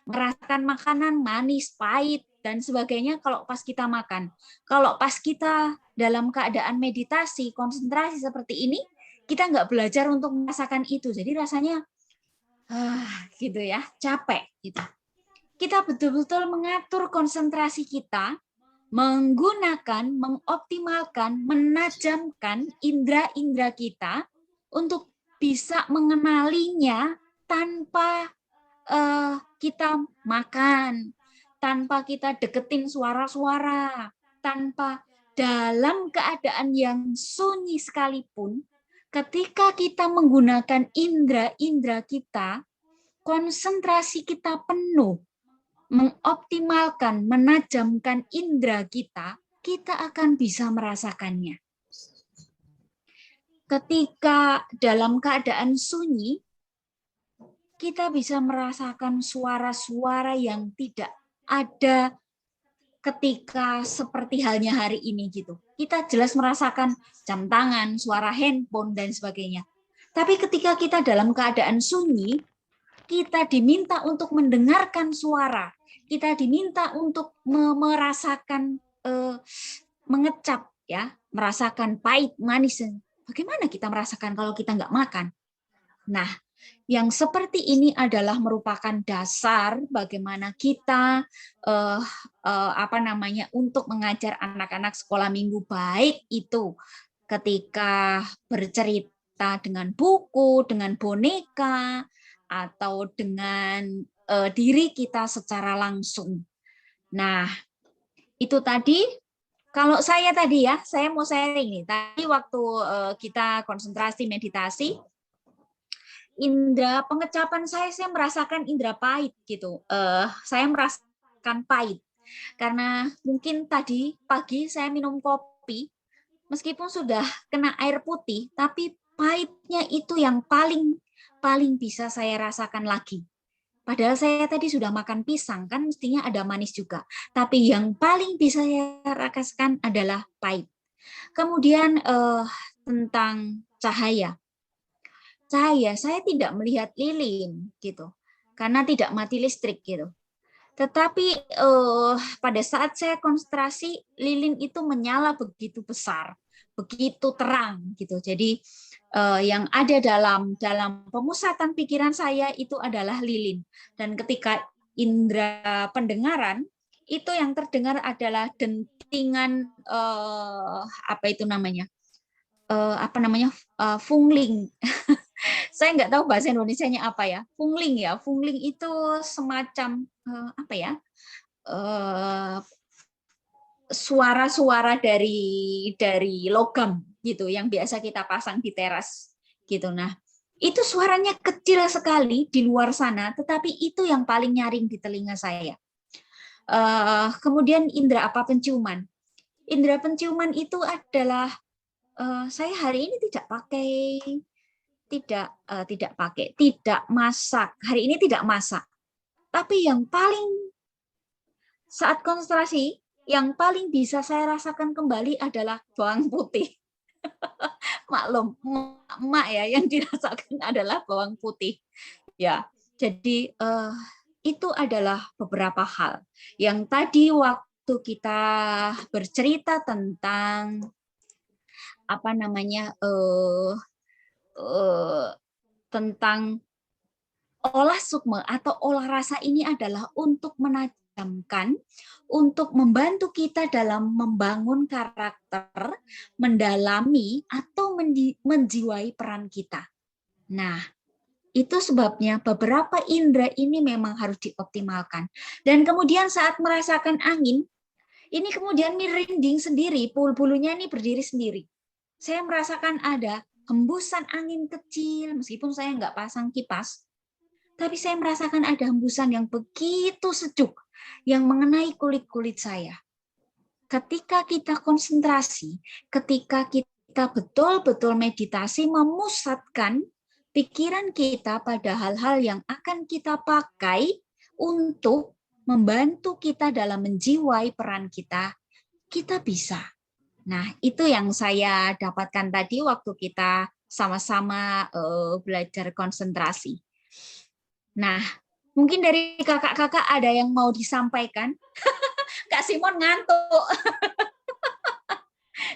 merasakan makanan manis, pahit dan sebagainya kalau pas kita makan. Kalau pas kita dalam keadaan meditasi, konsentrasi seperti ini, kita nggak belajar untuk merasakan itu. Jadi rasanya gitu ya, capek gitu. Kita betul-betul mengatur konsentrasi kita, menggunakan, mengoptimalkan, menajamkan indera-indera kita untuk bisa mengenalinya tanpa kita makan, tanpa kita deketin suara-suara, tanpa dalam keadaan yang sunyi sekalipun, ketika kita menggunakan indera-indera kita, konsentrasi kita penuh, mengoptimalkan, menajamkan indera kita, kita akan bisa merasakannya. ketika dalam keadaan sunyi, kita bisa merasakan suara-suara yang tidak ada ketika seperti halnya hari ini gitu. Kita jelas merasakan jam tangan, suara handphone, dan sebagainya. Tapi ketika kita dalam keadaan sunyi, kita diminta untuk mendengarkan suara. Kita diminta untuk merasakan mengecap, ya, merasakan pahit, manis. Bagaimana kita merasakan kalau kita nggak makan? Nah, yang seperti ini adalah merupakan dasar bagaimana kita untuk mengajar anak-anak sekolah minggu, baik itu ketika bercerita dengan buku, dengan boneka, atau dengan diri kita secara langsung. Nah, itu tadi. Kalau saya tadi ya, saya mau sharing nih. Tadi waktu kita konsentrasi meditasi, indera pengecapan saya merasakan indera pahit gitu. Saya merasakan pahit karena mungkin tadi pagi saya minum kopi, meskipun sudah kena air putih, tapi pahitnya itu yang paling bisa saya rasakan lagi. Padahal saya tadi sudah makan pisang, kan mestinya ada manis juga. Tapi yang paling bisa saya rasakan adalah pahit. Kemudian tentang cahaya. Cahaya, saya tidak melihat lilin gitu, karena tidak mati listrik gitu. Tetapi pada saat saya konsentrasi, lilin itu menyala begitu besar, begitu terang gitu. Jadi yang ada dalam pemusatan pikiran saya itu adalah lilin. Dan ketika indera pendengaran, itu yang terdengar adalah dentingan fungling. Saya nggak tahu bahasa Indonesianya apa ya. Fungling ya. Fungling itu semacam suara-suara dari logam gitu yang biasa kita pasang di teras gitu. Nah, itu suaranya kecil sekali di luar sana, tetapi itu yang paling nyaring di telinga saya. Kemudian indera penciuman. Indera penciuman itu adalah saya hari ini tidak masak. Hari ini tidak masak. Tapi yang paling saat konsentrasi, yang paling bisa saya rasakan kembali adalah bawang putih. Maklum, emak ya yang dirasakan adalah bawang putih. Ya, jadi itu adalah beberapa hal yang tadi waktu kita bercerita tentang tentang olah sukma atau olah rasa ini adalah untuk menajamkan, untuk membantu kita dalam membangun karakter, mendalami atau menjiwai peran kita. Nah, itu sebabnya beberapa indera ini memang harus dioptimalkan. Dan kemudian saat merasakan angin, ini kemudian merinding sendiri, bulu-bulunya ini berdiri sendiri. Saya merasakan ada hembusan angin kecil, meskipun saya nggak pasang kipas, tapi saya merasakan ada hembusan yang begitu sejuk, yang mengenai kulit-kulit saya. Ketika kita konsentrasi, ketika kita betul-betul meditasi, memusatkan pikiran kita pada hal-hal yang akan kita pakai untuk membantu kita dalam menjiwai peran kita, kita bisa. Nah, itu yang saya dapatkan tadi waktu kita sama-sama belajar konsentrasi. Nah, mungkin dari kakak-kakak ada yang mau disampaikan? Kak Simon ngantuk.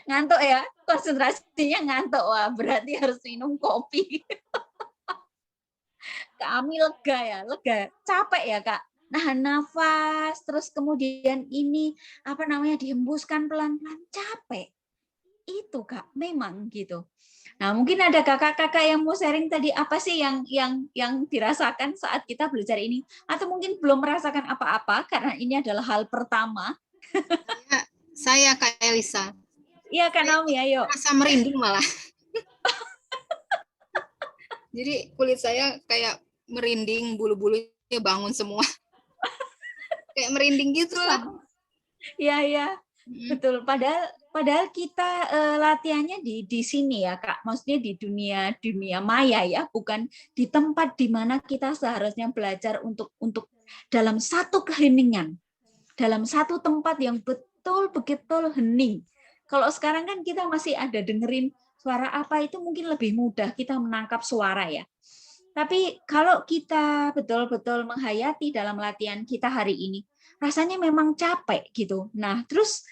Ngantuk ya, konsentrasinya ngantuk. Wah, berarti harus minum kopi. Kami lega. Capek ya, Kak. Nahan nafas, terus kemudian ini dihembuskan pelan-pelan, capek. Itu Kak, memang gitu. Nah, mungkin ada kakak-kakak yang mau sharing tadi apa sih yang dirasakan saat kita belajar ini, atau mungkin belum merasakan apa-apa karena ini adalah hal pertama. Saya Kak Elisa. Iya Kak Naomi, ayo. Rasa merinding malah. Jadi kulit saya kayak merinding, bulu-bulunya bangun semua. Kayak merinding gitu lah. Iya. Betul. Padahal kita latihannya di sini ya, Kak. Maksudnya di dunia maya ya, bukan di tempat di mana kita seharusnya belajar untuk dalam satu keheningan, dalam satu tempat yang betul-betul hening. Kalau sekarang kan kita masih ada dengerin suara apa itu mungkin lebih mudah kita menangkap suara ya. Tapi kalau kita betul-betul menghayati dalam latihan kita hari ini, rasanya memang capek gitu. Nah, terus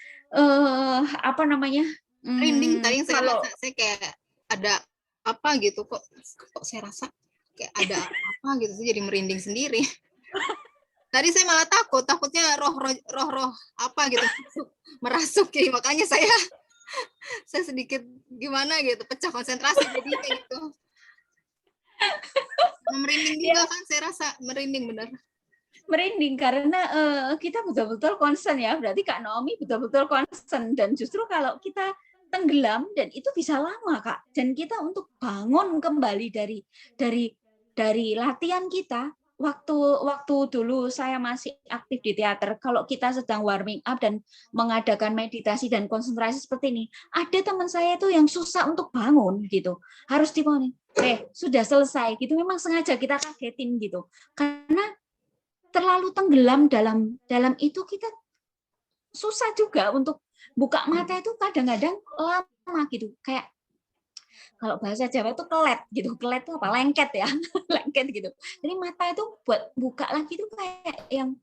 apa namanya? Merinding tadi yang saya Kalau rasa, saya kayak ada apa gitu, kok saya rasa kayak ada apa gitu, saya jadi merinding sendiri. Tadi saya malah takutnya roh apa gitu merasuk, jadi makanya saya sedikit gimana gitu, pecah konsentrasi jadi kayak gitu. Merinding juga kan, saya rasa merinding bener. merinding karena kita betul-betul concern ya, berarti Kak Naomi betul-betul concern, dan justru kalau kita tenggelam dan itu bisa lama Kak, dan kita untuk bangun kembali dari latihan kita. Waktu dulu saya masih aktif di teater, kalau kita sedang warming up dan mengadakan meditasi dan konsentrasi seperti ini, ada teman saya itu yang susah untuk bangun gitu, harus dibangunin, sudah selesai gitu, memang sengaja kita kagetin gitu, karena terlalu tenggelam dalam itu, kita susah juga untuk buka mata itu kadang-kadang lama gitu, kayak kalau bahasa Jawa itu kelet gitu. Kelet itu apa? Lengket ya. Lengket gitu. Jadi mata itu buat buka lagi itu kayak yang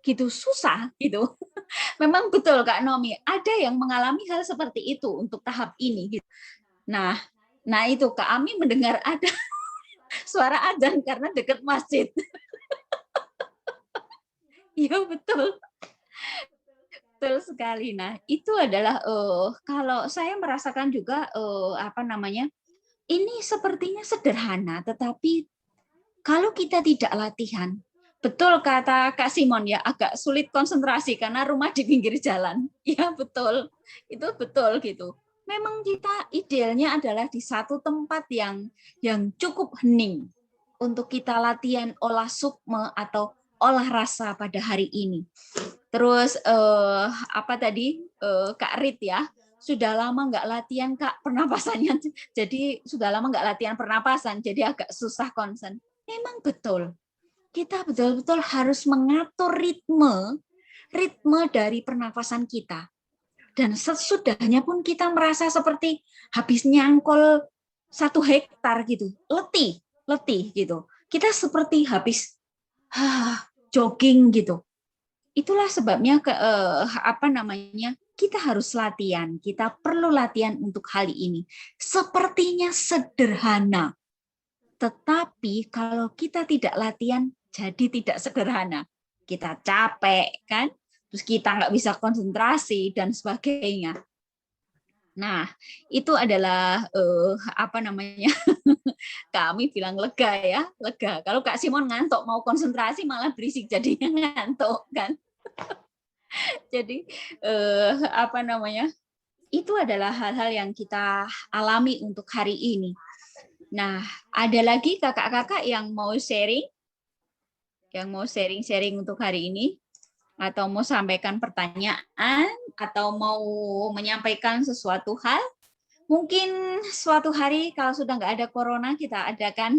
gitu susah gitu. Memang betul Kak Nomi, ada yang mengalami hal seperti itu untuk tahap ini gitu. Nah itu Kak Ami mendengar ada suara adzan karena dekat masjid. Iya betul. Betul sekali. Nah, itu adalah kalau saya merasakan juga apa namanya? Ini sepertinya sederhana, tetapi kalau kita tidak latihan, betul kata Kak Simon ya, agak sulit konsentrasi karena rumah di pinggir jalan. Ya betul, itu betul gitu. Memang kita idealnya adalah di satu tempat yang cukup hening untuk kita latihan olah sukma atau olah rasa pada hari ini. Terus apa tadi Kak Rit ya, sudah lama nggak latihan Kak pernapasannya, jadi sudah lama nggak latihan pernapasan, jadi agak susah konsen. Memang betul, kita betul-betul harus mengatur ritme dari pernapasan kita. Dan sesudahnya pun kita merasa seperti habis nyangkol 1 hektar gitu, letih gitu. Kita seperti habis jogging gitu. Itulah sebabnya apa namanya, kita harus latihan, kita perlu latihan untuk hal ini. Sepertinya sederhana, tetapi kalau kita tidak latihan jadi tidak sederhana. Kita capek kan, terus kita nggak bisa konsentrasi dan sebagainya. Nah, itu adalah apa namanya? Kami bilang lega ya, lega. Kalau Kak Simon ngantuk mau konsentrasi malah berisik jadinya ngantuk kan. Jadi apa namanya? Itu adalah hal-hal yang kita alami untuk hari ini. Nah, ada lagi kakak-kakak yang mau sharing untuk hari ini, atau mau sampaikan pertanyaan, atau mau menyampaikan sesuatu hal. Mungkin suatu hari kalau sudah nggak ada corona, kita adakan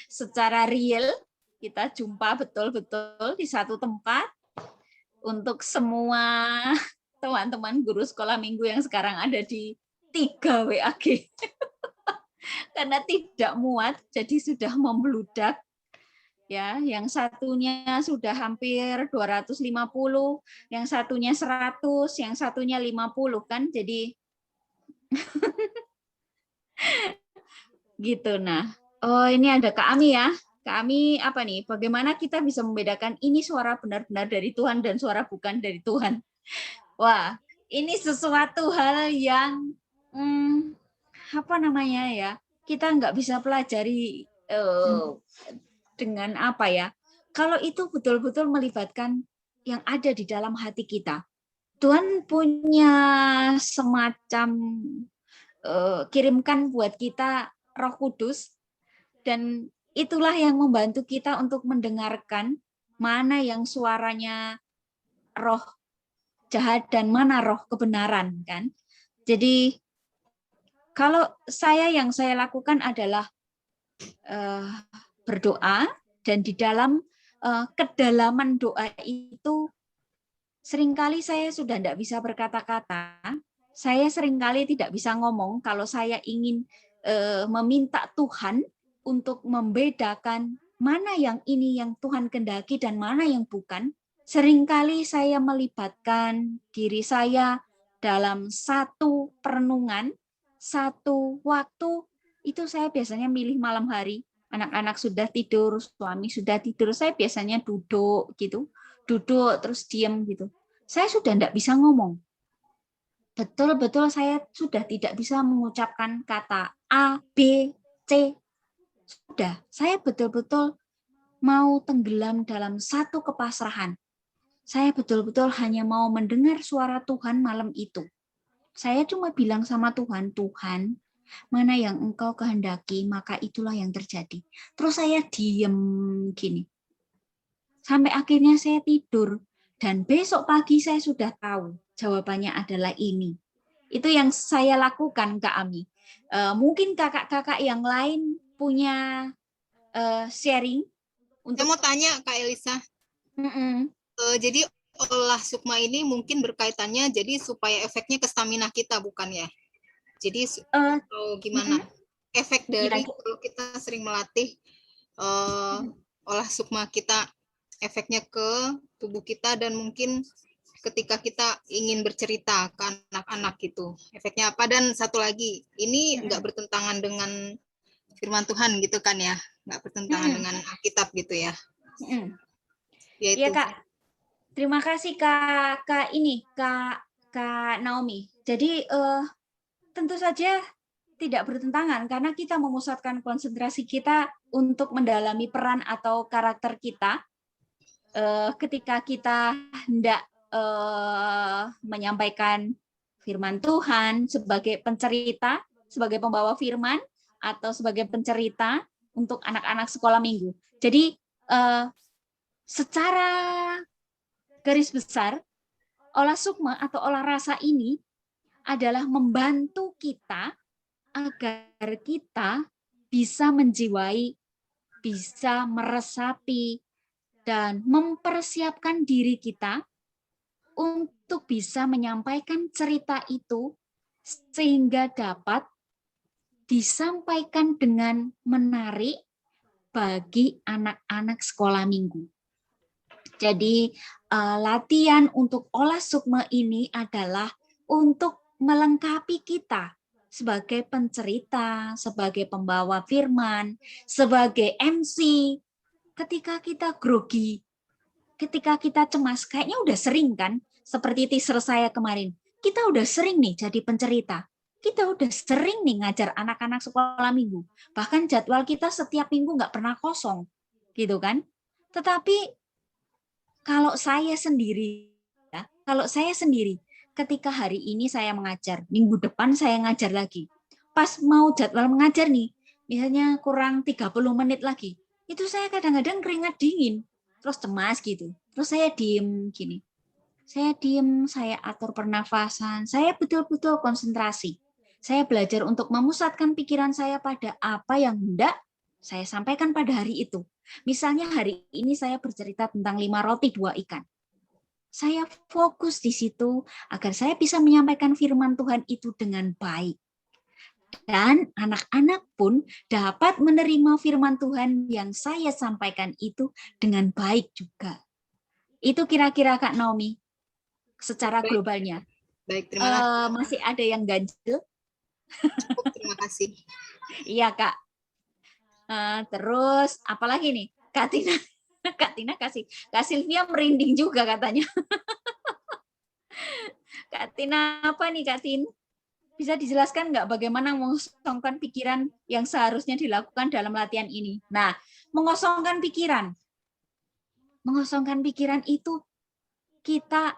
secara real, kita jumpa betul-betul di satu tempat untuk semua teman-teman guru sekolah minggu yang sekarang ada di 3 WAG. Karena tidak muat, jadi sudah membludak. Ya, yang satunya sudah hampir 250, yang satunya 100, yang satunya 50 kan, jadi gitu. Nah, oh ini ada Kak Ami ya. Kak Ami apa nih? Bagaimana kita bisa membedakan ini suara benar-benar dari Tuhan dan suara bukan dari Tuhan? Wah, ini sesuatu hal yang apa namanya ya? Kita nggak bisa pelajari dengan apa ya? Kalau itu betul-betul melibatkan yang ada di dalam hati kita. Tuhan punya semacam kirimkan buat kita Roh Kudus, dan itulah yang membantu kita untuk mendengarkan mana yang suaranya Roh jahat dan mana roh kebenaran, kan? Jadi kalau yang saya lakukan adalah berdoa, dan di dalam kedalaman doa itu seringkali saya sudah tidak bisa berkata-kata, saya seringkali tidak bisa ngomong kalau saya ingin meminta Tuhan untuk membedakan mana yang ini yang Tuhan kehendaki dan mana yang bukan. Seringkali saya melibatkan diri saya dalam satu perenungan, satu waktu, itu saya biasanya milih malam hari. Anak-anak sudah tidur, suami sudah tidur, saya biasanya duduk gitu, terus diam gitu. Saya sudah tidak bisa ngomong. Betul-betul saya sudah tidak bisa mengucapkan kata A, B, C. Sudah, saya betul-betul mau tenggelam dalam satu kepasrahan. Saya betul-betul hanya mau mendengar suara Tuhan malam itu. Saya cuma bilang sama Tuhan, Tuhan, mana yang Engkau kehendaki, maka itulah yang terjadi. Terus saya diem gini. Sampai akhirnya saya tidur. Dan besok pagi saya sudah tahu jawabannya adalah ini. Itu yang saya lakukan, Kak Ami. Mungkin kakak-kakak yang lain punya sharing. Saya mau tanya, Kak Elisa. Jadi olah sukma ini mungkin berkaitannya jadi supaya efeknya ke stamina kita, bukan ya? Jadi gimana? Efek dari kalau kita sering melatih olah sukma kita, efeknya ke tubuh kita, dan mungkin ketika kita ingin bercerita ke anak-anak gitu, efeknya apa? Dan satu lagi, ini nggak bertentangan dengan firman Tuhan gitu kan ya? Nggak bertentangan dengan Alkitab gitu ya? Iya Kak, terima kasih Kak Naomi. Jadi tentu saja tidak bertentangan karena kita memusatkan konsentrasi kita untuk mendalami peran atau karakter kita. Ketika kita hendak menyampaikan firman Tuhan sebagai pencerita, sebagai pembawa firman, atau sebagai pencerita untuk anak-anak sekolah minggu. Jadi secara garis besar, olah sukma atau olah rasa ini adalah membantu kita agar kita bisa menjiwai, bisa meresapi, dan mempersiapkan diri kita untuk bisa menyampaikan cerita itu sehingga dapat disampaikan dengan menarik bagi anak-anak sekolah minggu. Jadi latihan untuk olah sukma ini adalah untuk melengkapi kita sebagai pencerita, sebagai pembawa firman, sebagai MC. Ketika kita grogi, ketika kita cemas, kayaknya udah sering kan, seperti teaser saya kemarin, kita udah sering nih jadi pencerita, kita udah sering nih ngajar anak-anak sekolah minggu, bahkan jadwal kita setiap minggu nggak pernah kosong, gitu kan? Tetapi kalau saya sendiri, ketika hari ini saya mengajar, minggu depan saya ngajar lagi, pas mau jadwal mengajar nih, misalnya kurang 30 menit lagi, itu saya kadang-kadang keringat dingin, terus cemas gitu. Terus saya diem gini. Saya atur pernafasan, saya betul-betul konsentrasi. Saya belajar untuk memusatkan pikiran saya pada apa yang hendak saya sampaikan pada hari itu. Misalnya hari ini saya bercerita tentang 5 roti 2 ikan. Saya fokus di situ agar saya bisa menyampaikan firman Tuhan itu dengan baik. Dan anak-anak pun dapat menerima firman Tuhan yang saya sampaikan itu dengan baik juga. Itu kira-kira Kak Naomi, secara globalnya. Baik, terima kasih. Masih ada yang ganjil? Cukup, terima kasih. Iya Kak. Terus apalagi nih? Kak Tina kasih. Kak Sylvia merinding juga katanya. Kak Tina apa nih Kak Tin? Bisa dijelaskan nggak bagaimana mengosongkan pikiran yang seharusnya dilakukan dalam latihan ini? Nah, mengosongkan pikiran. Mengosongkan pikiran itu kita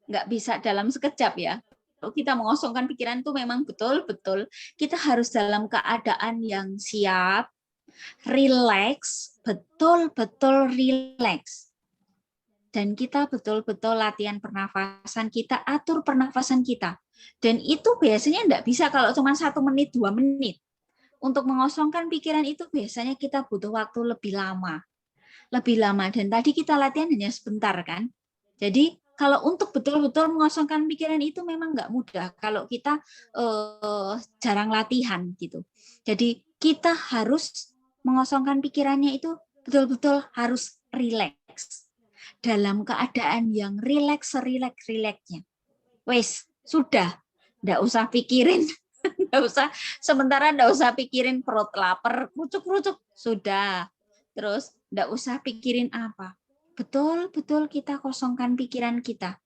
nggak bisa dalam sekejap ya. Kalau kita mengosongkan pikiran itu memang betul-betul kita harus dalam keadaan yang siap, rileks, betul-betul rileks. dan kita betul-betul latihan pernafasan, kita atur pernafasan kita. Dan itu biasanya enggak bisa kalau cuma 1 menit, 2 menit. Untuk mengosongkan pikiran itu biasanya kita butuh waktu lebih lama. Lebih lama. Dan tadi kita latihan hanya sebentar kan. Jadi kalau untuk betul-betul mengosongkan pikiran itu memang enggak mudah. Kalau kita jarang latihan gitu. Jadi kita harus mengosongkan pikirannya itu betul-betul harus rileks. Dalam keadaan yang rileks-rileks-rileksnya. Wes, sudah. Nggak usah pikirin. Nggak usah, sementara nggak usah pikirin perut lapar, kerucuk-kerucuk. Sudah. Terus nggak usah pikirin apa. Betul-betul kita kosongkan pikiran kita.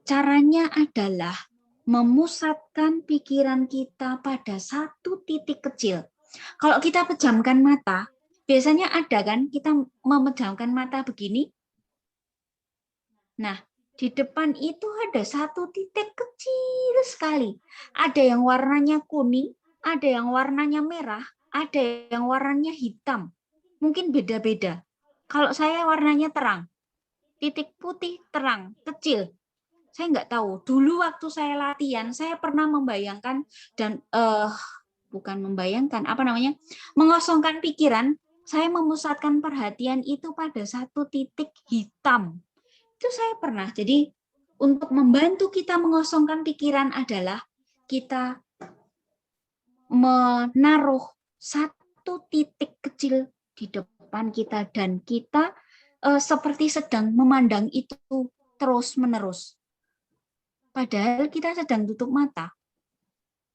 Caranya adalah memusatkan pikiran kita pada satu titik kecil. Kalau kita pejamkan mata, biasanya ada kan kita memejamkan mata begini. Nah, di depan itu ada satu titik kecil sekali. Ada yang warnanya kuning, ada yang warnanya merah, ada yang warnanya hitam. Mungkin beda-beda. Kalau saya warnanya terang, titik putih terang, kecil. Saya nggak tahu. Dulu waktu saya latihan, saya pernah membayangkan dan bukan membayangkan, apa namanya, mengosongkan pikiran. Saya memusatkan perhatian itu pada satu titik hitam. Itu saya pernah. Jadi untuk membantu kita mengosongkan pikiran adalah kita menaruh satu titik kecil di depan kita dan kita seperti sedang memandang itu terus-menerus. Padahal kita sedang tutup mata.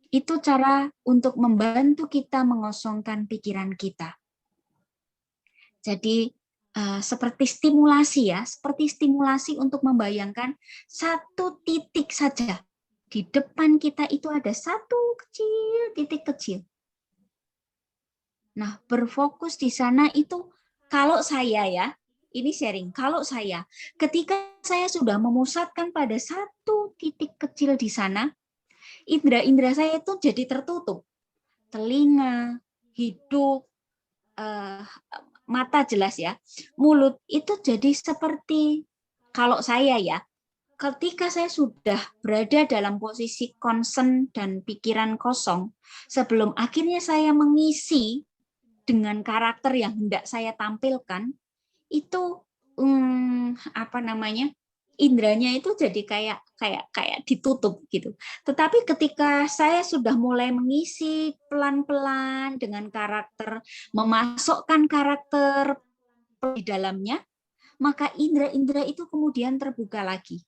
Itu cara untuk membantu kita mengosongkan pikiran kita. Jadi seperti stimulasi ya, seperti stimulasi untuk membayangkan satu titik saja. Di depan kita itu ada satu kecil, titik kecil. Nah, berfokus di sana itu kalau saya ya, ini sharing, kalau saya, ketika saya sudah memusatkan pada satu titik kecil di sana, indera-indera saya itu jadi tertutup. Telinga, hidung, mata jelas ya, mulut itu jadi seperti, kalau saya ya, ketika saya sudah berada dalam posisi concern dan pikiran kosong, sebelum akhirnya saya mengisi dengan karakter yang hendak saya tampilkan, itu apa namanya, indranya itu jadi kayak ditutup gitu. Tetapi ketika saya sudah mulai mengisi pelan-pelan dengan karakter, memasukkan karakter di dalamnya, maka indera-indera itu kemudian terbuka lagi.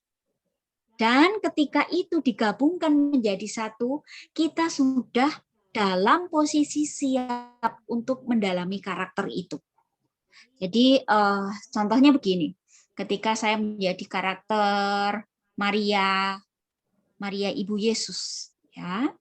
Dan ketika itu digabungkan menjadi satu, kita sudah dalam posisi siap untuk mendalami karakter itu. Jadi contohnya begini. Ketika saya menjadi karakter Maria Ibu Yesus, ya.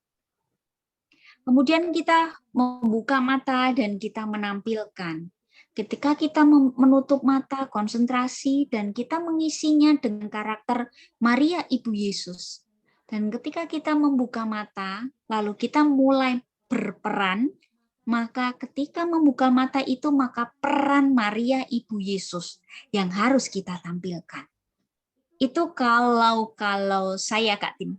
Kemudian kita membuka mata dan kita menampilkan. Ketika kita menutup mata, konsentrasi dan kita mengisinya dengan karakter Maria Ibu Yesus. Dan ketika kita membuka mata, lalu kita mulai berperan, maka ketika membuka mata itu, maka peran Maria Ibu Yesus yang harus kita tampilkan. Itu kalau saya Kak Tim.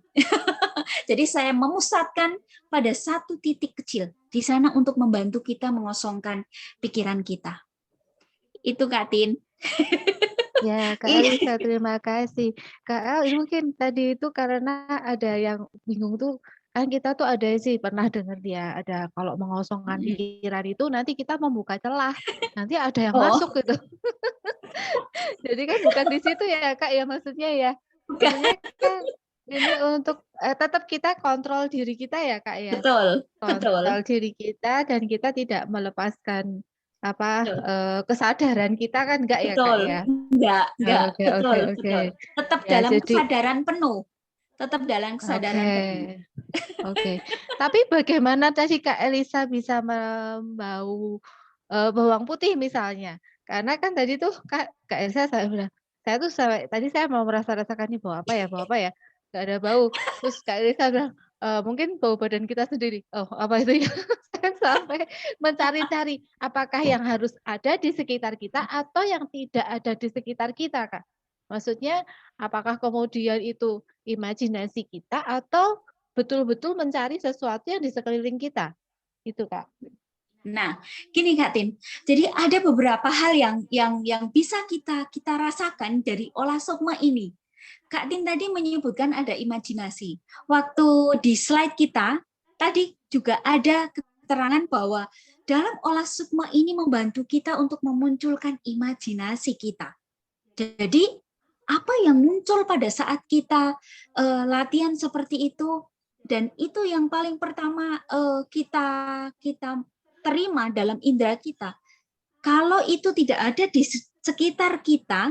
Jadi saya memusatkan pada satu titik kecil di sana untuk membantu kita mengosongkan pikiran kita. Itu Kak Tin. Ya, Kak Elisa, terima kasih. Kak El, mungkin tadi itu karena ada yang bingung tuh, kan kita tuh ada sih pernah dengar dia ada kalau mengosongkan pikiran itu nanti kita membuka celah, nanti ada yang masuk gitu. Jadi kan bukan di situ ya Kak ya, maksudnya ya. Maksudnya kan ini untuk tetap kita kontrol diri kita ya Kak ya. Betul. Kontrol diri kita dan kita tidak melepaskan kesadaran kita kan enggak ya Kak ya? Enggak, betul. Tetap ya, dalam jadi, kesadaran penuh. Tetap dalam kesadaran penuh. Oke. Tapi bagaimana tadi Kak Elisa bisa membau bawang putih misalnya? Karena kan tadi tuh Kak Elisa saya bilang, saya tuh tadi saya mau rasakan nih bau apa ya? Enggak ada bau. Terus Kak Elisa bilang, mungkin bau badan kita sendiri. Oh, apa itu ya? Saya sampai mencari-cari apakah yang harus ada di sekitar kita atau yang tidak ada di sekitar kita, Kak. Maksudnya apakah kemudian itu imajinasi kita atau betul-betul mencari sesuatu yang di sekeliling kita? Itu, Kak. Nah, gini Kak Tin. Jadi ada beberapa hal yang bisa kita rasakan dari olah sukma ini. Kak Tin tadi menyebutkan ada imajinasi. Waktu di slide kita tadi juga ada keterangan bahwa dalam olah sukma ini membantu kita untuk memunculkan imajinasi kita. Jadi apa yang muncul pada saat kita latihan seperti itu, dan itu yang paling pertama kita terima dalam indera kita. Kalau itu tidak ada di sekitar kita,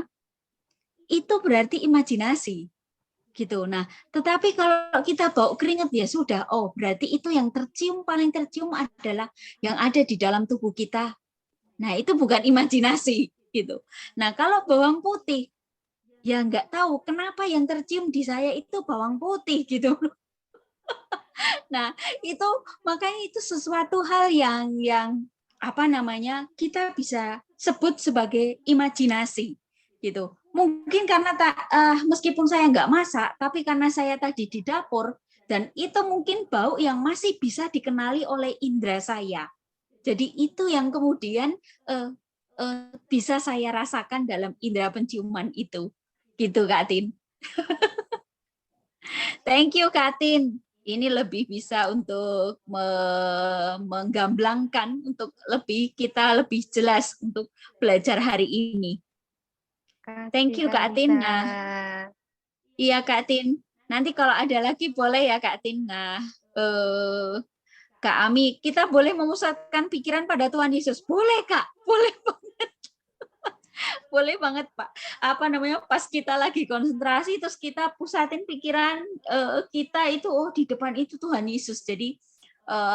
itu berarti imajinasi gitu. Nah, tetapi kalau kita bau keringat ya sudah, oh berarti itu yang paling tercium adalah yang ada di dalam tubuh kita. Nah, itu bukan imajinasi gitu. Nah, kalau bawang putih, ya nggak tahu kenapa yang tercium di saya itu bawang putih gitu. Nah, itu makanya itu sesuatu hal yang apa namanya kita bisa sebut sebagai imajinasi gitu. Mungkin karena meskipun saya nggak masak, tapi karena saya tadi di dapur dan itu mungkin bau yang masih bisa dikenali oleh indera saya. Jadi itu yang kemudian bisa saya rasakan dalam indera penciuman itu, gitu Kak Tin. Thank you Kak Tin. Ini lebih bisa untuk menggamblangkan, untuk kita lebih jelas untuk belajar hari ini. Thank you Kak Tin. Nah, iya Kak Tin. Nanti kalau ada lagi boleh ya Kak Tin. Nah, Kak Ami, kita boleh memusatkan pikiran pada Tuhan Yesus. Boleh Kak, boleh banget. Boleh banget Pak. Apa namanya, pas kita lagi konsentrasi, terus kita pusatin pikiran kita itu, oh di depan itu Tuhan Yesus. Jadi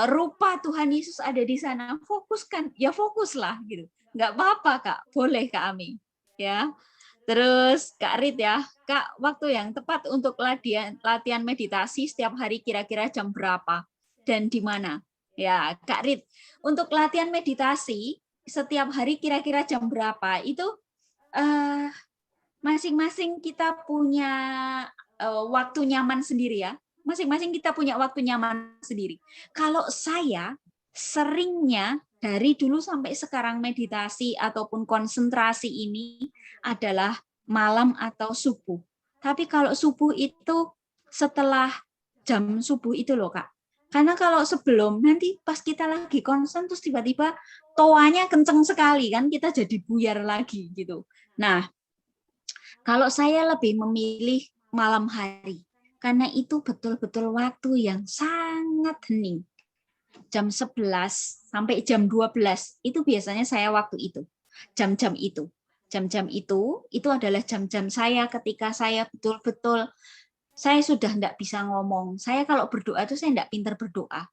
rupa Tuhan Yesus ada di sana. Fokuskan, ya fokuslah gitu. Nggak apa-apa Kak, boleh Kak Ami. Ya. Terus Kak Rit ya, Kak, waktu yang tepat untuk latihan meditasi setiap hari kira-kira jam berapa dan di mana? Ya, Kak Rit, untuk latihan meditasi setiap hari kira-kira jam berapa? Itu masing-masing kita punya waktu nyaman sendiri ya. Masing-masing kita punya waktu nyaman sendiri. Kalau saya seringnya dari dulu sampai sekarang meditasi ataupun konsentrasi ini adalah malam atau subuh. Tapi kalau subuh itu setelah jam subuh itu loh Kak. Karena kalau sebelum nanti pas kita lagi konsen terus tiba-tiba toanya kenceng sekali kan kita jadi buyar lagi gitu. Nah, kalau saya lebih memilih malam hari karena itu betul-betul waktu yang sangat hening. Jam 11 sampai jam 12 itu biasanya saya waktu itu. Jam-jam itu. Jam-jam itu adalah jam-jam saya ketika saya betul-betul saya sudah tidak bisa ngomong. Saya kalau berdoa itu saya tidak pintar berdoa.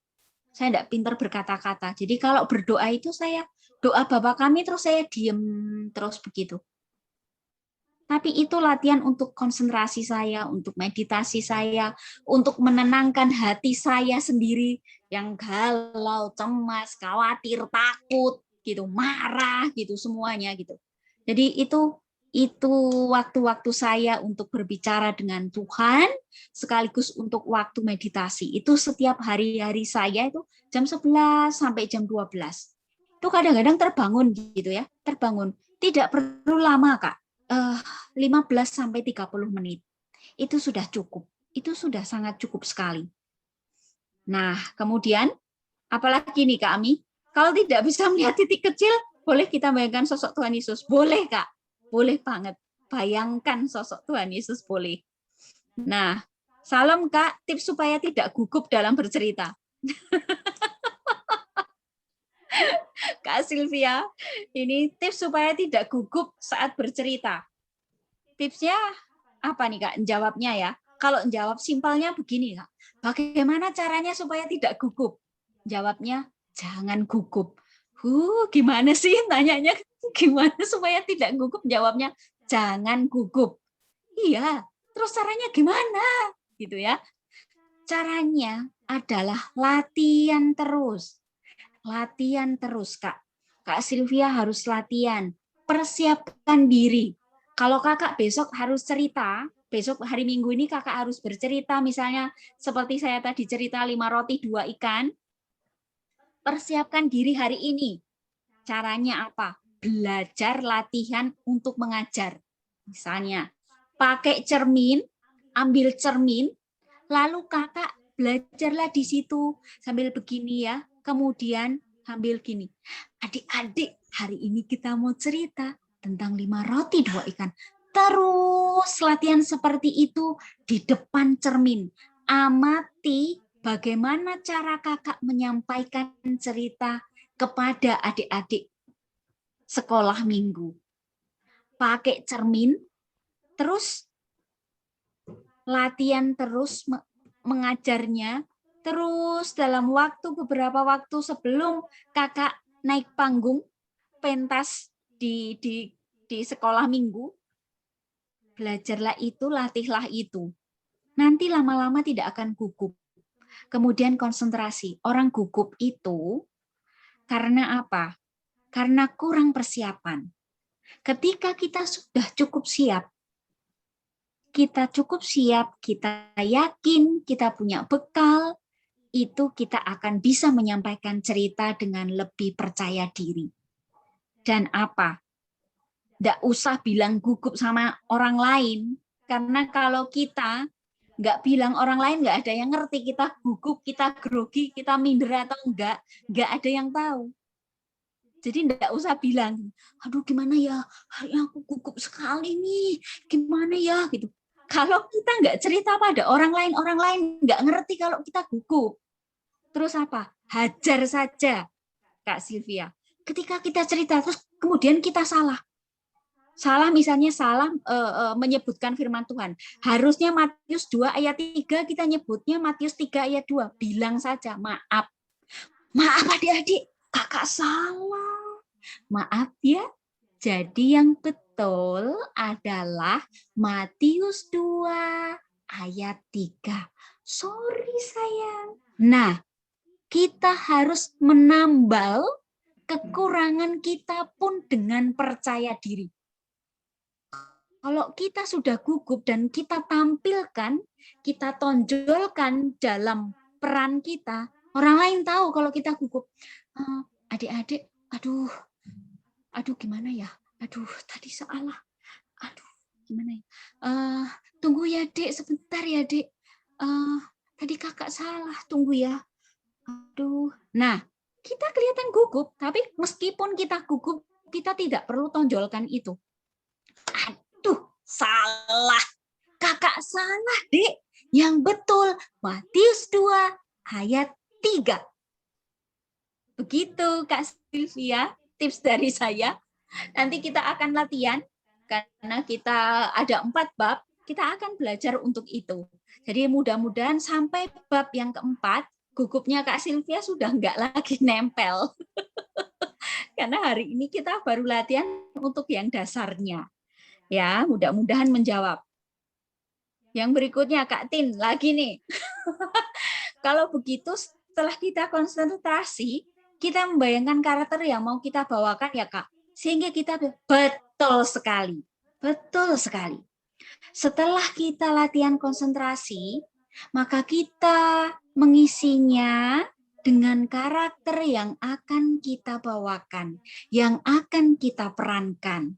Saya tidak pintar berkata-kata. Jadi kalau berdoa itu saya doa Bapa kami terus saya diem terus begitu. Tapi itu latihan untuk konsentrasi saya, untuk meditasi saya, untuk menenangkan hati saya sendiri yang galau, cemas, khawatir, takut, gitu, marah, gitu semuanya gitu. Jadi itu waktu-waktu saya untuk berbicara dengan Tuhan sekaligus untuk waktu meditasi. Itu setiap hari-hari saya itu jam 11 sampai jam 12. Itu kadang-kadang terbangun gitu ya, terbangun. Tidak perlu lama, Kak. 15 sampai 30 menit. Itu sudah cukup. Itu sudah sangat cukup sekali. Nah, kemudian apalagi nih Kak Ami? Kalau tidak bisa melihat titik kecil, boleh kita bayangkan sosok Tuhan Yesus. Boleh, Kak. Boleh banget. Bayangkan sosok Tuhan Yesus, boleh. Nah, salam Kak, tips supaya tidak gugup dalam bercerita. Kak Sylvia, ini tips supaya tidak gugup saat bercerita. Tipsnya apa nih Kak? Jawabnya ya. Kalau jawab simpelnya begini Kak. Bagaimana caranya supaya tidak gugup? Jawabnya jangan gugup. Gimana sih nanyanya? Gimana supaya tidak gugup? Jawabnya jangan gugup. Iya, terus caranya gimana? Gitu ya. Caranya adalah latihan terus. Latihan terus, Kak. Kak Sylvia harus latihan. Persiapkan diri. Kalau kakak besok harus cerita, besok hari Minggu ini kakak harus bercerita, misalnya seperti saya tadi cerita 5 roti 2 ikan, persiapkan diri hari ini. Caranya apa? Belajar latihan untuk mengajar. Misalnya, pakai cermin, ambil cermin, lalu kakak belajarlah di situ sambil begini ya. Kemudian ambil gini. Adik-adik, hari ini kita mau cerita tentang 5 roti 2 ikan. Terus latihan seperti itu di depan cermin. Amati bagaimana cara kakak menyampaikan cerita kepada adik-adik sekolah minggu. Pakai cermin, terus latihan terus mengajarnya, terus dalam beberapa waktu sebelum kakak naik panggung pentas di sekolah minggu, belajarlah itu, latihlah itu. Nanti lama-lama tidak akan gugup. Kemudian konsentrasi. Orang gugup itu karena apa? Karena kurang persiapan. Ketika kita sudah cukup siap, kita yakin, kita punya bekal, itu kita akan bisa menyampaikan cerita dengan lebih percaya diri. Dan apa? Nggak usah bilang gugup sama orang lain, karena kalau kita nggak bilang orang lain, nggak ada yang ngerti kita gugup, kita grogi, kita minder atau nggak ada yang tahu. Jadi nggak usah bilang, aduh gimana ya, aku gugup sekali nih, gimana ya gitu. Kalau kita nggak cerita pada orang lain nggak ngerti kalau kita gugup. Terus apa? Hajar saja, Kak Sylvia. Ketika kita cerita, terus kemudian kita salah. Misalnya salah menyebutkan firman Tuhan. Harusnya Matius 2 ayat 3, kita nyebutnya Matius 3 ayat 2. Bilang saja, maaf. Maaf adik-adik, kakak salah. Maaf ya. Jadi yang betul adalah Matius 2 ayat 3. Sorry sayang. Nah, kita harus menambal kekurangan kita pun dengan percaya diri. Kalau kita sudah gugup dan kita tampilkan, kita tonjolkan dalam peran kita, orang lain tahu kalau kita gugup. Adik-adik, aduh gimana ya? Aduh, tadi salah. Aduh, gimana ya? Tunggu ya, Dek, sebentar ya, Dek. Tadi kakak salah, tunggu ya. Aduh. Nah, kita kelihatan gugup, tapi meskipun kita gugup, kita tidak perlu tonjolkan itu. Aduh, salah. Kakak salah, Dek. Yang betul, Matius 2 ayat 3. Begitu, Kak Sylvia, tips dari saya. Nanti kita akan latihan, karena kita ada 4 bab, kita akan belajar untuk itu. Jadi mudah-mudahan sampai bab yang keempat, gugupnya Kak Sylvia sudah enggak lagi nempel. Karena hari ini kita baru latihan untuk yang dasarnya. Ya, mudah-mudahan menjawab. Yang berikutnya Kak Tin, lagi nih. Kalau begitu, setelah kita konsentrasi, kita membayangkan karakter yang mau kita bawakan ya Kak. Sehingga kita betul sekali. Betul sekali. Setelah kita latihan konsentrasi, maka kita mengisinya dengan karakter yang akan kita bawakan, yang akan kita perankan.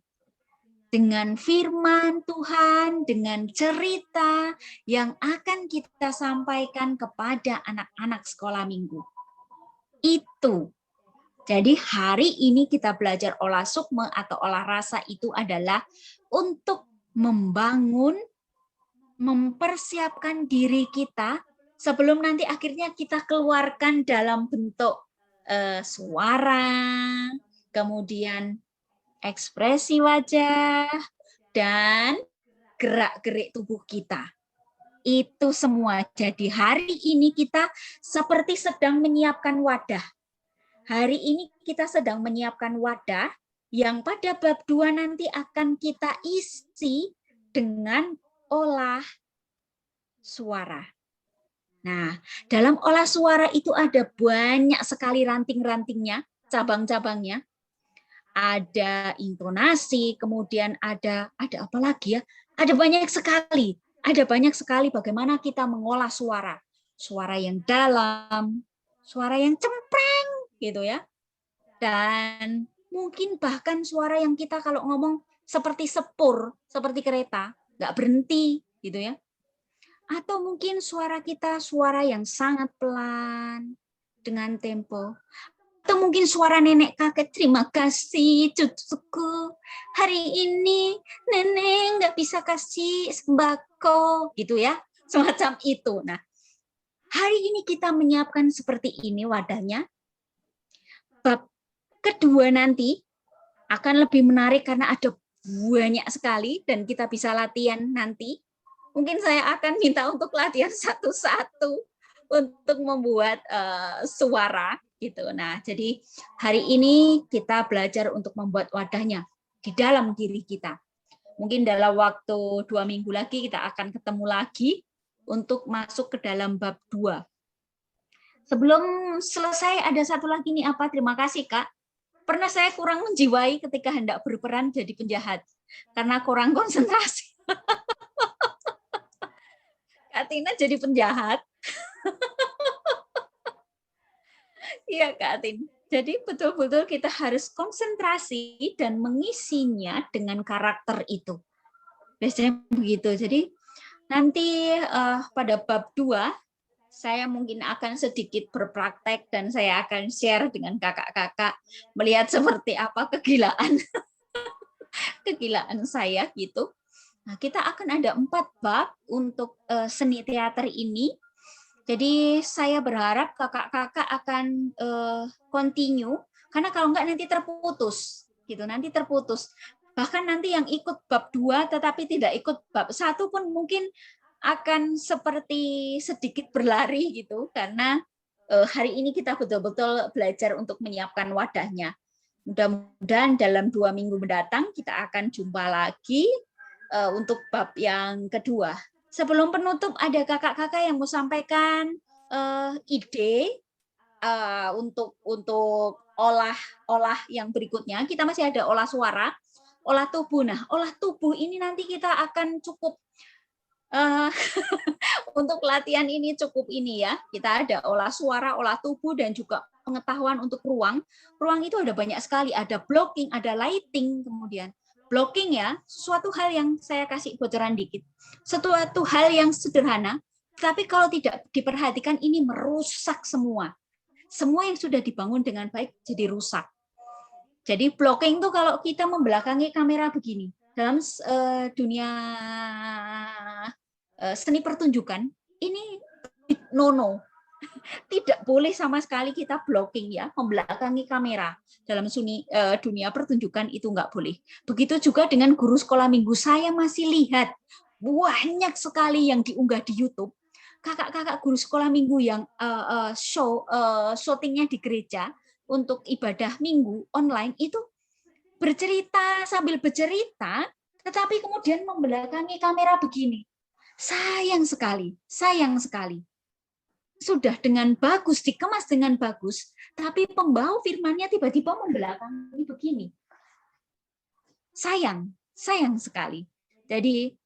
Dengan firman Tuhan, dengan cerita yang akan kita sampaikan kepada anak-anak sekolah minggu. Itu. Jadi hari ini kita belajar olah sukma atau olah rasa itu adalah untuk membangun, mempersiapkan diri kita sebelum nanti akhirnya kita keluarkan dalam bentuk suara, kemudian ekspresi wajah, dan gerak-gerik tubuh kita. Itu semua. Jadi hari ini kita seperti sedang menyiapkan wadah. Hari ini kita sedang menyiapkan wadah yang pada bab 2 nanti akan kita isi dengan olah suara. Nah, dalam olah suara itu ada banyak sekali ranting-rantingnya, cabang-cabangnya. ada intonasi, kemudian ada apa lagi ya? Ada banyak sekali bagaimana kita mengolah suara. Suara yang dalam, suara yang cempreng gitu ya. Dan mungkin bahkan suara yang kita kalau ngomong seperti sepur, seperti kereta, nggak berhenti gitu ya. Atau mungkin suara kita suara yang sangat pelan dengan tempo. Atau mungkin suara nenek kakek, terima kasih cucuku. Hari ini nenek nggak bisa kasih sembako gitu ya. Semacam itu. Nah, hari ini kita menyiapkan seperti ini wadahnya. Bab kedua nanti akan lebih menarik karena ada banyak sekali dan kita bisa latihan nanti. Mungkin saya akan minta untuk latihan satu-satu untuk membuat suara gitu. Nah, jadi hari ini kita belajar untuk membuat wadahnya di dalam diri kita. Mungkin dalam waktu 2 minggu lagi kita akan ketemu lagi untuk masuk ke dalam bab 2. Sebelum selesai ada satu lagi nih apa? Terima kasih Kak. Pernah saya kurang menjiwai ketika hendak berperan jadi penjahat karena kurang konsentrasi. Kak Tina jadi penjahat. Iya Kak Tin. Jadi betul-betul kita harus konsentrasi dan mengisinya dengan karakter itu. Biasanya begitu. Jadi nanti pada bab 2 saya mungkin akan sedikit berpraktek dan saya akan share dengan kakak-kakak melihat seperti apa kegilaan saya gitu. Nah, kita akan ada 4 bab untuk seni teater ini. Jadi saya berharap kakak-kakak akan continue karena kalau enggak nanti terputus gitu, nanti terputus. Bahkan nanti yang ikut bab 2 tetapi tidak ikut bab 1 pun mungkin akan seperti sedikit berlari gitu karena hari ini kita betul-betul belajar untuk menyiapkan wadahnya. Mudah-mudahan dalam 2 minggu mendatang kita akan jumpa lagi untuk bab yang kedua. Sebelum penutup ada kakak-kakak yang mau sampaikan ide untuk olah yang berikutnya. Kita masih ada olah suara, olah tubuh. Nah, olah tubuh ini nanti kita akan cukup untuk latihan ini cukup ini ya. Kita ada olah suara, olah tubuh, dan juga pengetahuan untuk ruang. Ruang itu ada banyak sekali. Ada blocking, ada lighting, kemudian blocking ya, suatu hal yang saya kasih bocoran dikit. Suatu hal yang sederhana, tapi kalau tidak diperhatikan ini merusak semua. Semua yang sudah dibangun dengan baik jadi rusak. Jadi blocking itu kalau kita membelakangi kamera begini. Dalam dunia seni pertunjukan, ini no. Tidak boleh sama sekali kita blocking ya, membelakangi kamera. Dalam dunia pertunjukan itu nggak boleh. Begitu juga dengan guru sekolah minggu, saya masih lihat banyak sekali yang diunggah di YouTube. Kakak-kakak guru sekolah minggu yang shootingnya di gereja untuk ibadah minggu online itu bercerita sambil bercerita, tetapi kemudian membelakangi kamera begini. Sayang sekali. Sudah dengan bagus, dikemas dengan bagus, tapi pembawa firmannya tiba-tiba membelakangi begini. Sayang sekali. Jadi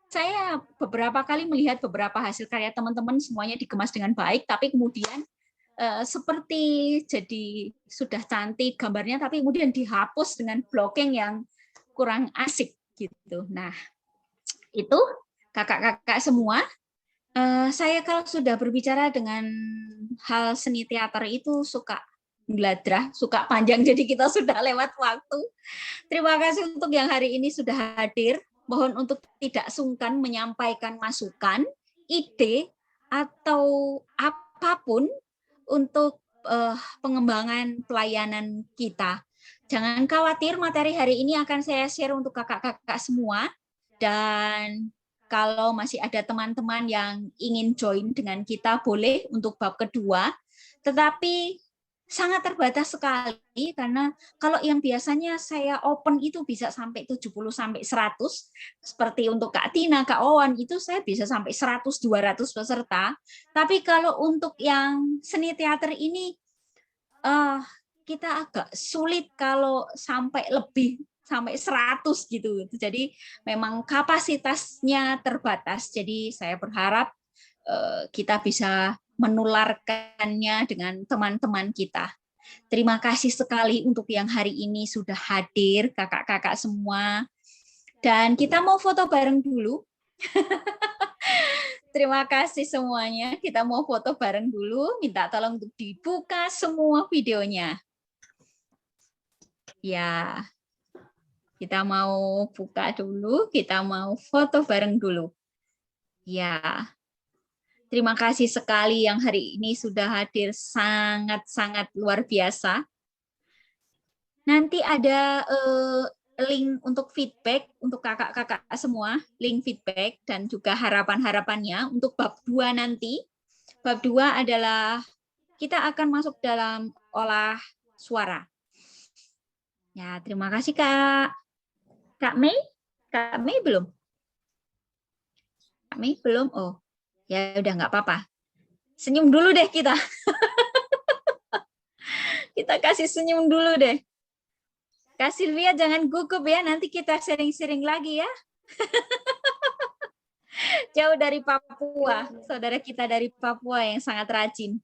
saya beberapa kali melihat beberapa hasil karya teman-teman semuanya dikemas dengan baik, tapi kemudian seperti jadi sudah cantik gambarnya, tapi kemudian dihapus dengan blocking yang kurang asik gitu. Nah, itu kakak-kakak semua. Saya kalau sudah berbicara dengan hal seni teater itu suka geladrah, suka panjang, jadi kita sudah lewat waktu. Terima kasih untuk yang hari ini sudah hadir. Mohon untuk tidak sungkan menyampaikan masukan, ide, atau apapun untuk pengembangan pelayanan kita. Jangan khawatir, materi hari ini akan saya share untuk kakak-kakak semua. Dan kalau masih ada teman-teman yang ingin join dengan kita, boleh untuk bab kedua. Tetapi sangat terbatas sekali, karena kalau yang biasanya saya open itu bisa sampai 70-100, seperti untuk Kak Tina, Kak Owan, itu saya bisa sampai 100-200 peserta. Tapi kalau untuk yang seni teater ini, kita agak sulit kalau sampai 100 gitu. Jadi memang kapasitasnya terbatas. Jadi saya berharap kita bisa menularkannya dengan teman-teman kita. Terima kasih sekali untuk yang hari ini sudah hadir, kakak-kakak semua. Dan kita mau foto bareng dulu. Terima kasih semuanya. Kita mau foto bareng dulu. Minta tolong untuk dibuka semua videonya. Ya, kita mau buka dulu. Kita mau foto bareng dulu. Ya, terima kasih sekali yang hari ini sudah hadir. Sangat-sangat luar biasa. Nanti ada link untuk feedback untuk kakak-kakak semua, link feedback dan juga harapan-harapannya untuk bab 2 nanti. Bab 2 adalah kita akan masuk dalam olah suara. Ya, terima kasih Kak. Kak Mei? Kak Mei belum? Kak Mei belum? Oh, ya udah nggak apa-apa. Senyum dulu deh kita. Kita kasih senyum dulu deh. Kak Sylvia jangan gugup ya, nanti kita sering-sering lagi ya. Jauh dari Papua, saudara kita dari Papua yang sangat rajin.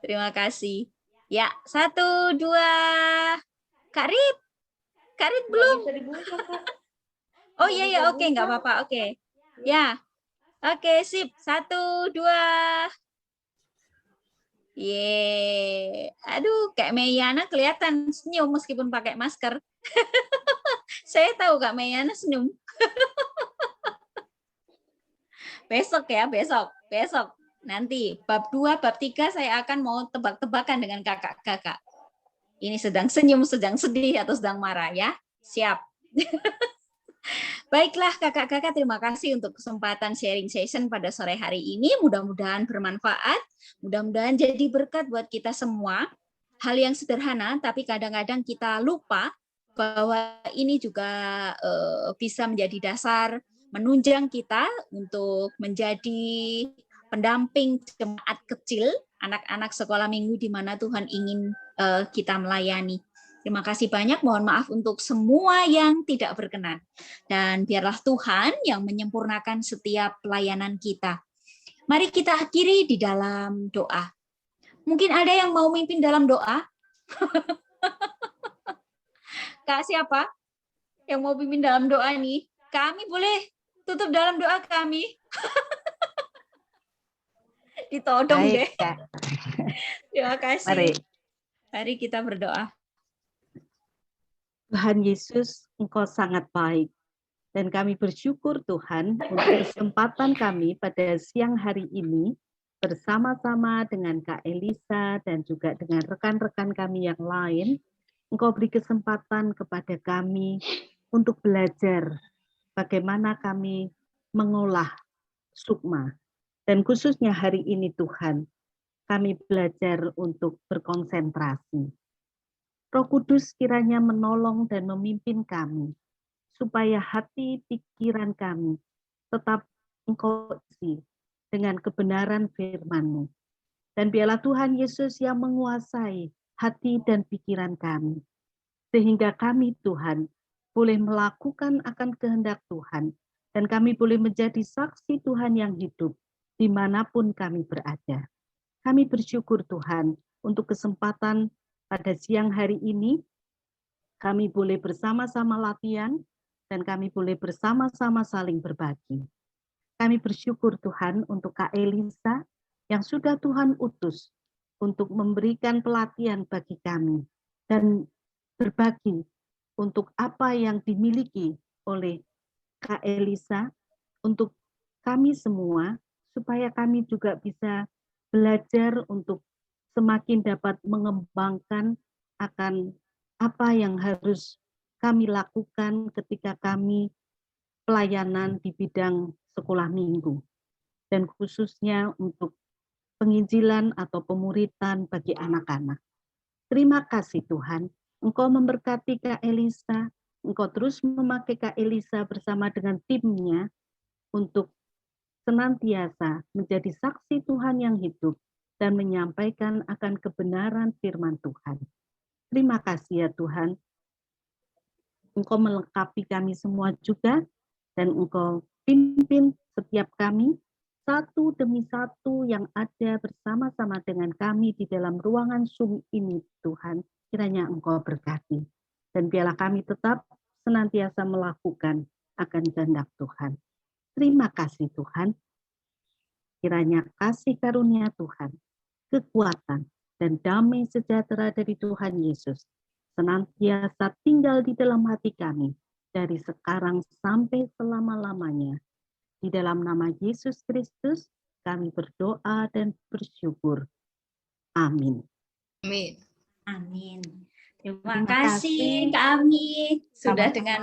Terima kasih. Ya, 1, 2. Kak Rit belum. Oh iya ya, oke, nggak apa-apa, oke. Ya, oke, sip. 1, 2. Ye, aduh, Kak Meyana kelihatan senyum meskipun pakai masker. Saya tahu Kak Meyana senyum. Besok ya, besok. Nanti bab 2, bab 3 saya akan mau tebak-tebakan dengan kakak-kakak. Ini sedang senyum, sedang sedih, atau sedang marah ya. Siap. Baiklah kakak-kakak, terima kasih untuk kesempatan sharing session pada sore hari ini. Mudah-mudahan bermanfaat, mudah-mudahan jadi berkat buat kita semua. Hal yang sederhana, tapi kadang-kadang kita lupa bahwa ini juga bisa menjadi dasar menunjang kita untuk menjadi pendamping jemaat kecil, anak-anak sekolah minggu di mana Tuhan ingin kita melayani. Terima kasih banyak, mohon maaf untuk semua yang tidak berkenan. Dan biarlah Tuhan yang menyempurnakan setiap pelayanan kita. Mari kita akhiri di dalam doa. Mungkin ada yang mau mimpin dalam doa? Kak siapa yang mau pimpin dalam doa nih? Kami boleh tutup dalam doa kami. Ditodong Baik, deh. Kak. Terima kasih. Mari kita berdoa. Tuhan Yesus, Engkau sangat baik. Dan kami bersyukur Tuhan untuk kesempatan kami pada siang hari ini bersama-sama dengan Kak Elisa dan juga dengan rekan-rekan kami yang lain. Engkau beri kesempatan kepada kami untuk belajar bagaimana kami mengolah sukma. Dan khususnya hari ini Tuhan, kami belajar untuk berkonsentrasi. Roh Kudus kiranya menolong dan memimpin kami, supaya hati pikiran kami tetap Engkau isi dengan kebenaran firman-Mu. Dan biarlah Tuhan Yesus yang menguasai hati dan pikiran kami, sehingga kami Tuhan boleh melakukan akan kehendak Tuhan, dan kami boleh menjadi saksi Tuhan yang hidup dimanapun kami berada. Kami bersyukur Tuhan untuk kesempatan pada siang hari ini, kami boleh bersama-sama latihan, dan kami boleh bersama-sama saling berbagi. Kami bersyukur Tuhan untuk Kak Elisa yang sudah Tuhan utus untuk memberikan pelatihan bagi kami dan berbagi untuk apa yang dimiliki oleh Kak Elisa untuk kami semua, supaya kami juga bisa belajar untuk semakin dapat mengembangkan akan apa yang harus kami lakukan ketika kami pelayanan di bidang sekolah minggu, dan khususnya untuk penginjilan atau pemuritan bagi anak-anak. Terima kasih Tuhan, Engkau memberkati Kak Elisa, Engkau terus memakai Kak Elisa bersama dengan timnya untuk senantiasa menjadi saksi Tuhan yang hidup dan menyampaikan akan kebenaran firman Tuhan. Terima kasih ya Tuhan. Engkau melengkapi kami semua juga, dan Engkau pimpin setiap kami satu demi satu yang ada bersama-sama dengan kami di dalam ruangan Zoom ini, Tuhan. Kiranya Engkau berkati. Dan biarlah kami tetap senantiasa melakukan akan kehendak Tuhan. Terima kasih Tuhan. Kiranya kasih karunia Tuhan, kekuatan, dan damai sejahtera dari Tuhan Yesus senantiasa tinggal di dalam hati kami dari sekarang sampai selama-lamanya. Di dalam nama Yesus Kristus kami berdoa dan bersyukur. Amin. Amin. Amin. Terima Terima kasih kasih. kami sudah Sama-sama. dengan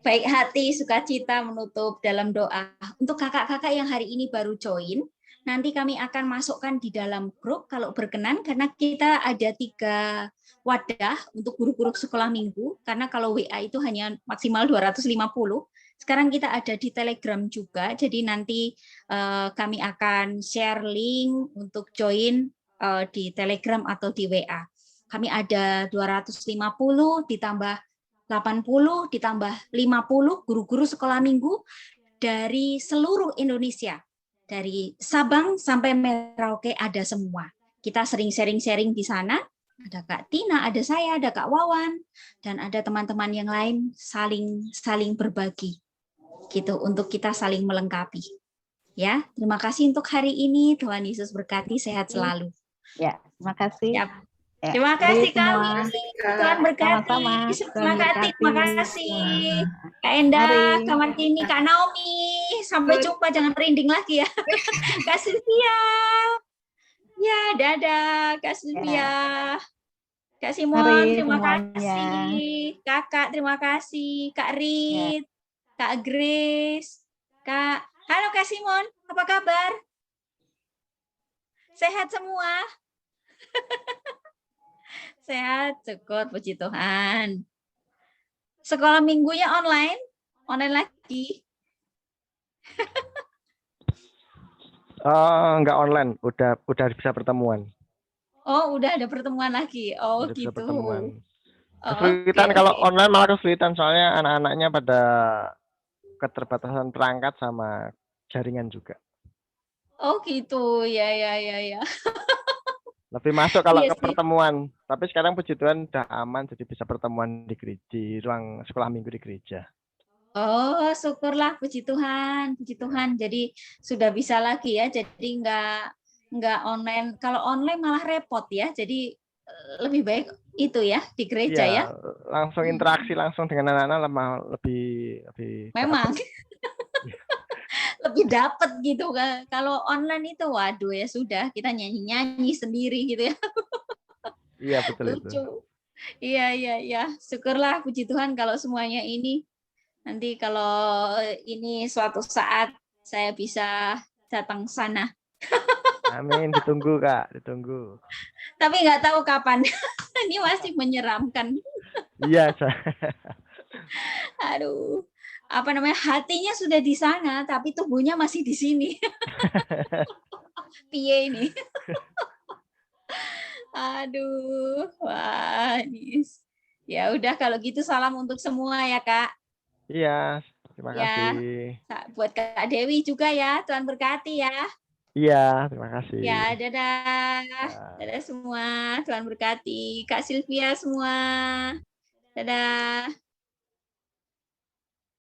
baik hati, sukacita menutup dalam doa. Untuk kakak-kakak yang hari ini baru join, nanti kami akan masukkan di dalam grup kalau berkenan, karena kita ada 3 wadah untuk guru-guru sekolah minggu, karena kalau WA itu hanya maksimal 250. Sekarang kita ada di Telegram juga, jadi nanti kami akan share link untuk join di Telegram atau di WA. Kami ada 250 ditambah 80 ditambah 50 guru-guru sekolah minggu dari seluruh Indonesia. Dari Sabang sampai Merauke ada semua. Kita sering sharing-sharing di sana. Ada Kak Tina, ada saya, ada Kak Wawan, dan ada teman-teman yang lain saling berbagi. Gitu, untuk kita saling melengkapi. Ya, terima kasih untuk hari ini. Tuhan Yesus berkati, sehat selalu. Ya, terima kasih. Siap. Ya, Terima kasih semua. kami. Tuhan berkati. Sama-sama. Terima Tuhan kasih. Terima berkati. kasih. Kak Enda, Mari. Kak Martini, Kak Naomi. Sampai jumpa, jangan merinding lagi ya. Kak Sylvia. Ya, dadah Kak Sylvia. Kak Simon, Mari terima semuanya. kasih. Kakak, terima kasih. Kak Rit, Kak Grace, Kak. Halo Kak Simon, apa kabar? Sehat semua? Sehat, syukur, puji Tuhan. Sekolah minggunya online? Online lagi? Enggak online, udah bisa pertemuan. Oh, udah ada pertemuan lagi. Oh, Udah bisa gitu. pertemuan. Oh, Kesulitan oke, kalau oke. online malah kesulitan, soalnya anak-anaknya pada keterbatasan perangkat sama jaringan juga. Oh, gitu. Ya, ya, ya, ya. Lebih masuk kalau Iya ke sih. pertemuan. Tapi sekarang puji Tuhan udah aman, jadi bisa pertemuan di gereja, di ruang sekolah minggu di gereja. Oh, syukurlah, puji Tuhan, puji Tuhan. Jadi sudah bisa lagi ya. Jadi nggak online. Kalau online malah repot ya. Jadi lebih baik itu ya di gereja ya. Iya, langsung interaksi langsung dengan anak-anak lebih Memang dapet. lebih dapat gitu kan. Kalau online itu waduh ya sudah, kita nyanyi-nyanyi sendiri gitu ya. Iya, betul itu. Lucu. Iya, iya, iya. Syukurlah, puji Tuhan kalau semuanya ini. Nanti kalau ini suatu saat saya bisa datang sana. Amin, ditunggu Kak, ditunggu. Tapi nggak tahu kapan. Ini masih menyeramkan. Iya, Aduh. Apa namanya? Hatinya sudah di sana, tapi tubuhnya masih di sini. Piye ini. Aduh. Wah, Nis. Ya udah kalau gitu salam untuk semua ya, Kak. Iya, terima Ya, kasih. buat Kak Dewi juga ya. Tuhan berkati ya. Iya, terima kasih. Ya, dadah. Ya. Dadah semua. Tuhan berkati. Kak Sylvia semua. Dadah.